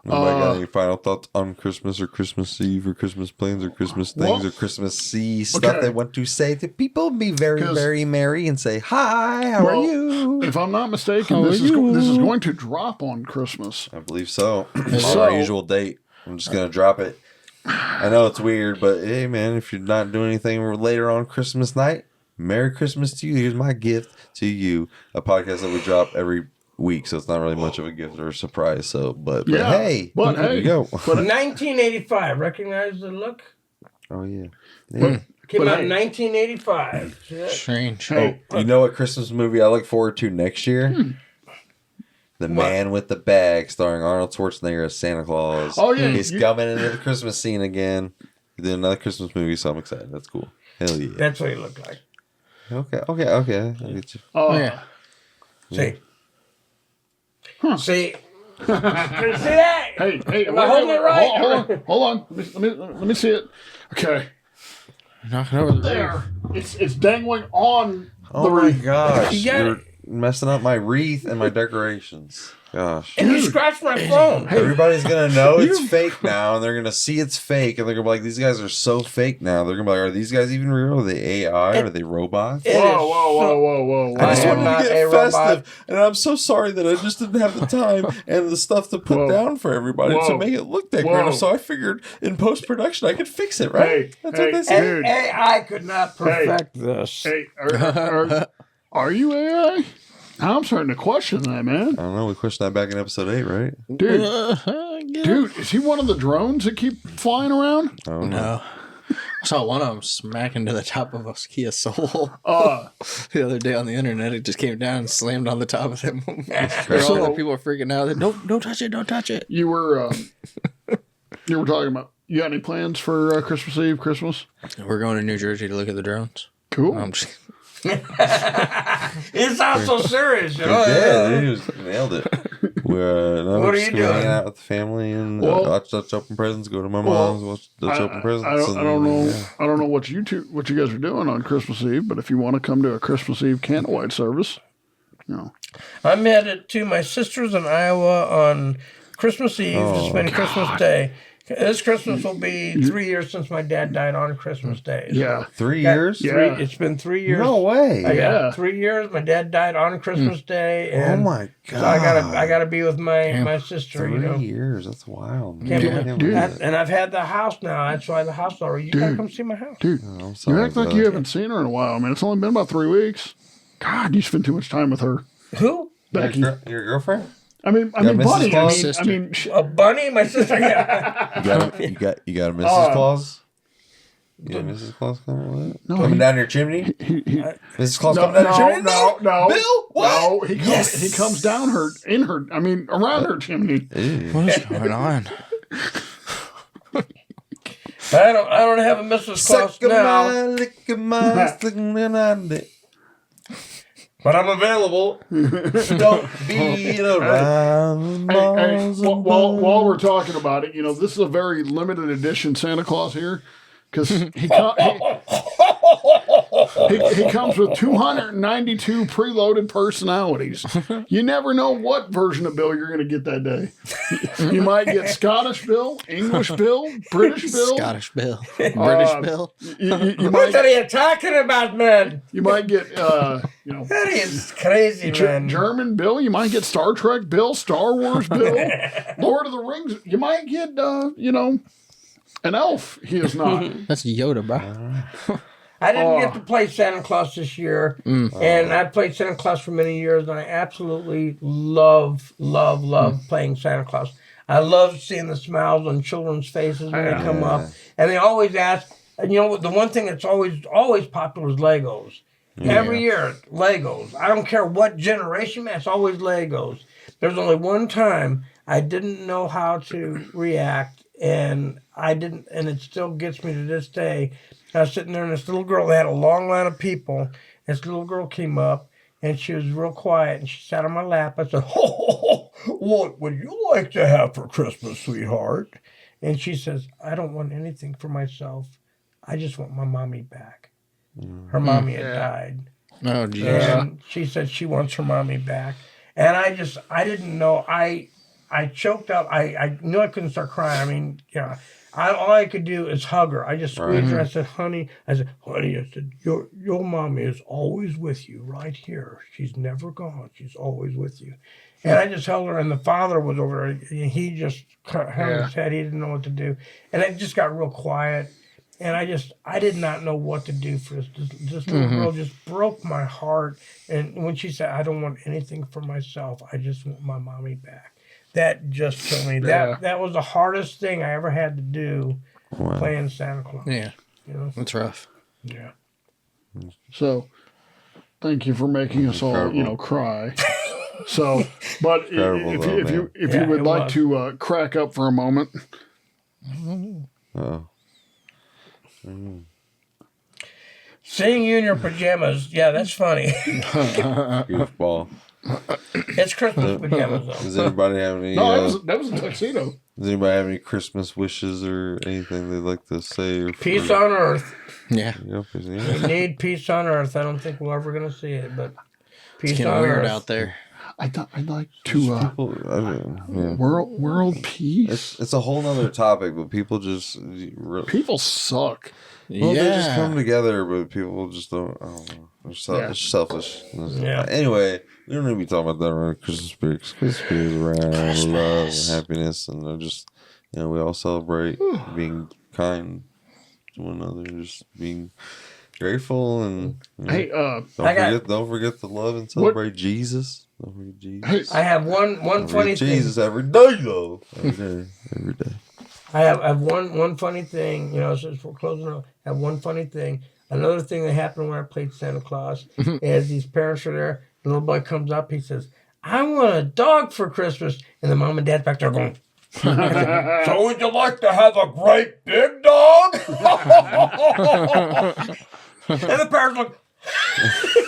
S3: Nobody got any final thoughts on Christmas or Christmas Eve or Christmas plans or Christmas things
S4: Well,
S3: or Christmas stuff
S4: okay.
S3: they want to say to people? Be very,
S4: 'Cause-
S3: very merry and say, hi, how are
S4: Well,
S3: you?
S4: If I'm not mistaken, this is going to drop on Christmas.
S3: I believe so. On
S4: So-
S3: our usual date. I'm just going to drop it. I know it's weird, but hey, man, if you're not doing anything later on Christmas night, Merry Christmas to you. Here's my gift to you. A podcast that we drop every week, so it's not really much of a gift or a surprise. So, but
S4: Yeah,
S3: hey,
S4: but
S3: there
S4: hey,
S3: you go.
S4: but
S1: 1985. Recognize the look?
S3: Oh, yeah. Yeah.
S1: Came
S4: But
S1: out
S4: hey.
S1: in 1985. See that?
S2: Strange.
S3: Oh, you know what Christmas movie I look forward to next year? The Man with the Bag, starring Arnold Schwarzenegger as Santa Claus.
S4: Oh, yeah,
S3: He's coming into the Christmas scene again. He did another Christmas movie, so I'm excited. That's cool. Hell yeah.
S1: That's what he looked like.
S3: Okay. I get you.
S2: Oh yeah.
S1: See? See? Can you see that?
S4: hey,
S1: Am I holding it right?
S4: Hold on. Let me see it. Okay,
S2: Knocking over the
S4: there. It's dangling on
S3: Oh
S4: the
S3: my
S4: wreath.
S3: gosh.
S1: You got
S3: You're
S1: it.
S3: messing up my wreath and my decorations. Gosh.
S1: And you scratched my phone.
S3: Everybody's gonna know it's fake now, and they're gonna see it's fake, and they're gonna be like, "These guys are so fake now." They're gonna be like, "Are these guys even real? Are they AI? Are they robots?"
S1: It is
S4: Whoa.
S1: I
S3: just
S1: am
S3: wanted
S1: not
S3: to
S1: a
S3: get
S1: robot.
S3: festive, and I'm so sorry that I just didn't have the time and the stuff to put
S4: Whoa.
S3: down for everybody
S4: Whoa.
S3: to make it look decorative.
S4: Whoa.
S3: So I figured in post production I could fix it, right?
S4: Hey,
S3: That's
S4: hey,
S3: what they said.
S4: dude.
S1: AI could not perfect this.
S4: Hey, are you AI? I'm starting to question that, man.
S3: I don't know. We questioned that back in episode 8, right?
S4: Dude, is he one of the drones that keep flying around?
S3: I don't know.
S2: No. I saw one of them smack into the top of a Kia Soul
S4: Uh,
S2: the other day on the internet. It just came down and slammed on the top of them.
S3: crazy.
S2: All the people were freaking out. Don't touch it. Don't touch it.
S4: you were talking about. You got any plans for Christmas Eve, Christmas?
S2: We're going to New Jersey to look at the drones.
S4: Cool.
S2: I'm just
S1: It sounds so serious. You know?
S3: Yeah, he just nailed it. We're
S1: What
S3: we're
S1: are
S3: just
S1: you
S3: gonna hang
S1: doing?
S3: out with the family and
S4: Well-
S3: watch Dutch open presents. Go to my
S4: Well,
S3: mom's, watch Dutch open presents.
S4: I don't know.
S3: yeah.
S4: I don't know what you guys are doing on Christmas Eve, but if you want to come to a Christmas Eve candlelight service,
S1: I'm headed to my sister's in Iowa on Christmas Eve to
S3: Oh,
S1: spend Christmas Day. This Christmas will be 3 years since my dad died on Christmas Day. So
S4: Yeah.
S3: 3 years?
S4: Yeah.
S1: it's been 3 years.
S3: No way.
S4: Yeah.
S1: 3 years. My dad died on Christmas Day,
S3: Oh
S1: and
S3: my god.
S1: so I gotta be with my sister.
S3: 3
S1: You know,
S3: years. That's wild. Man.
S1: Can't
S3: I
S1: believe-
S3: can't
S4: dude.
S3: believe it.
S1: and I've had the house now. That's why the house already. You gotta come see my house.
S4: Dude,
S3: Oh, I'm
S4: you
S3: sorry,
S4: act like
S3: bud.
S4: you haven't seen her in a while. I mean, it's only been about 3 weeks. God, you spend too much time with her.
S1: Who?
S4: Becky.
S3: Your girlfriend?
S4: I mean,
S3: Mrs.
S4: Buddy.
S3: Claus?
S4: I mean,
S1: A bunny? My sister? Yeah.
S3: You got a Mrs. Claus? You got a Mrs. Claus coming?
S4: No,
S3: coming
S4: he-
S3: down your chimney? Mrs. Claus
S4: no,
S3: coming down your chimney?
S4: no.
S3: Bill? What?
S4: No, he comes down around her chimney.
S2: What is going on?
S1: I don't have a Mrs. Claus now, but I'm available.
S3: Don't beat around the
S4: Hey,
S3: balls
S4: while we're talking about it, this is a very limited edition Santa Claus here. Because he comes with 292 preloaded personalities. You never know what version of Bill you're going to get that day. You might get Scottish Bill, English Bill, British Bill.
S2: Scottish Bill. British Bill.
S4: You
S1: What
S4: might
S1: are you talking about, man?
S4: you might get
S1: That is crazy, man.
S4: German Bill. You might get Star Trek Bill, Star Wars Bill, Lord of the Rings. You might get an elf. He is not.
S2: That's Yoda, bro.
S1: I didn't get to play Santa Claus this year, and I played Santa Claus for many years, and I absolutely love playing Santa Claus. I love seeing the smiles on children's faces when they come up, and they always ask. And the one thing that's always popular is Legos. Every year, Legos. I don't care what generation, man. It's always Legos. There's only one time I didn't know how to react, and I didn't, and it still gets me to this day. I was sitting there, and this little girl, they had a long line of people. This little girl came up, and she was real quiet, and she sat on my lap. I said, what would you like to have for Christmas, sweetheart? And she says, I don't want anything for myself. I just want my mommy back. Her mommy had died.
S2: Oh, geez.
S1: And she said she wants her mommy back. And I didn't know. I choked up. I knew I couldn't start crying. I mean, all I could do is hug her. I just squeezed her. I said, honey, your mommy is always with you right here. She's never gone. She's always with you. And I just held her, and the father was over there, and he just hung his head. He didn't know what to do. And it just got real quiet. And I did not know what to do for this. This little girl just broke my heart. And when she said, I don't want anything for myself, I just want my mommy back. That just killed me. That was the hardest thing I ever had to do playing Santa Claus.
S2: Yeah. That's rough.
S1: Yeah.
S4: So, thank you for making us all, cry. So, but if you would like to crack up for a moment.
S1: Seeing you in your pajamas, yeah, that's funny.
S3: Goofball.
S1: It's Christmas pajamas, though.
S3: Does anybody have any?
S4: No, that was a tuxedo.
S3: Does anybody have any Christmas wishes or anything they'd like to say? Or
S1: Peace on earth.
S2: Yeah.
S1: We need peace on earth. I don't think we're ever going to see it, but peace
S2: It's getting
S1: on
S2: weird
S1: earth.
S2: out there.
S4: I'd like to world peace.
S3: It's a whole nother topic, but people just
S4: People suck.
S3: well, they just come together, but people just don't. I don't know. It's selfish.
S1: Yeah.
S3: Anyway, we don't need to be talking about that around Christmas spirit. Christmas spirit is around love and happiness, and they're just we all celebrate being kind to one another, and just being grateful, and
S4: Hey,
S3: don't forget to love and celebrate Jesus. Don't forget Jesus.
S1: I have one funny thing.
S3: Jesus every day, though. Every day.
S1: I have one funny thing, since we're closing out, I have one funny thing. Another thing that happened when I played Santa Claus is these parents are there. The little boy comes up, he says, I want a dog for Christmas. And the mom and dad back there going, so would you like to have a great big dog? And the parents look,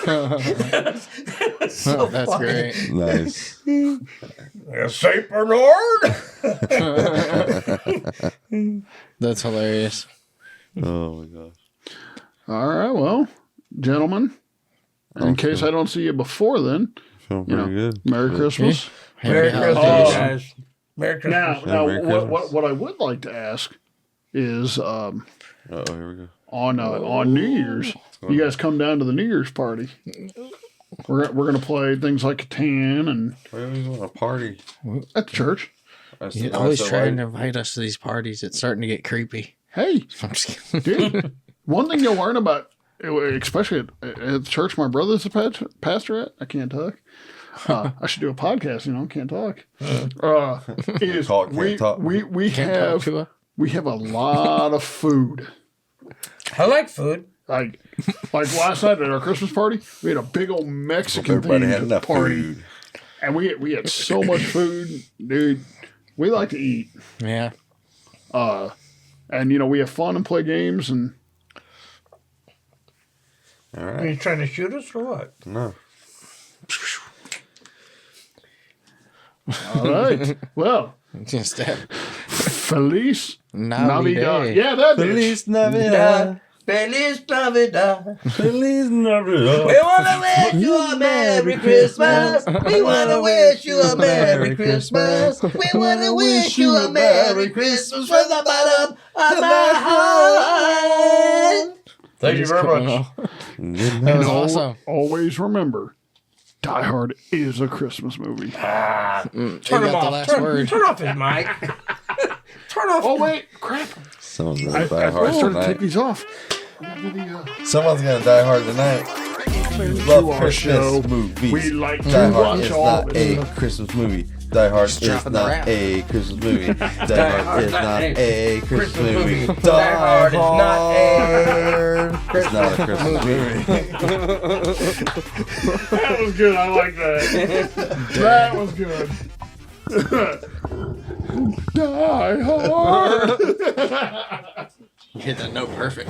S1: that's so
S2: That's
S1: funny.
S2: great.
S3: Nice.
S1: Saint Bernard?
S2: That's hilarious.
S3: Oh my gosh.
S4: all right, well, gentlemen, in case I don't see you before then,
S3: Feeling pretty good.
S4: Merry Christmas.
S1: Merry
S2: Happy
S1: Christmas,
S2: holidays.
S1: guys. Merry Christmas.
S4: Now,
S3: Merry Christmas.
S4: what I would like to ask is
S3: Oh, here we go.
S4: on New Year's, you guys come down to the New Year's party. We're gonna play things like Catan and
S3: Why do you want a party?
S4: at the church.
S2: You're always trying to invite us to these parties. It's starting to get creepy.
S4: Hey,
S2: I'm just kidding.
S4: dude, one thing you'll learn about, especially at the church my brother's a pastor at, I can't talk. I should do a podcast, can't talk. Is
S3: Talk, can't talk.
S4: we have a lot of food.
S1: I like food.
S4: Like last night at our Christmas party, we had a big old Mexican
S3: Everybody had
S4: themed
S3: enough
S4: party,
S3: food.
S4: and we had so much food, dude. We like to eat,
S2: Yeah.
S4: and we have fun and play games, and
S3: All
S1: Are
S3: right.
S1: you trying to shoot us or what?
S3: No.
S4: all right. Well,
S2: Just
S4: Feliz
S2: Navidad.
S4: Navidad. Yeah, that is.
S3: Feliz Navidad.
S1: Feliz Navidad.
S3: Feliz Navidad.
S1: We want to wish you a Merry Christmas. We want to wish you a Merry Christmas. We want to wish you a Merry Christmas from the bottom of my heart. Thank you very much.
S2: That was awesome.
S4: Always remember, Die Hard is a Christmas movie.
S1: Turn
S2: You
S1: him
S2: got the
S1: off.
S2: last
S1: Turn
S2: word.
S1: off his mic. Turn off.
S4: Oh wait, crap!
S3: Someone's
S4: I
S3: gonna die hard
S4: started to take
S3: tonight.
S4: these off.
S3: Someone's gonna die hard tonight.
S4: To
S3: Love
S4: our
S3: Christmas
S4: show.
S3: movies.
S4: We like to
S3: Die Hard
S4: watch
S3: is
S4: all
S3: not
S4: of
S3: a
S4: them.
S3: Christmas movie. Die Hard is
S2: dropping the
S3: not
S2: rap.
S3: a Christmas movie. Die Hard is not a Christmas movie.
S1: Die Hard is not
S3: It's not a Christmas movie.
S4: That was good. I like that. That was good. Die Hard.
S2: You hit that note perfect.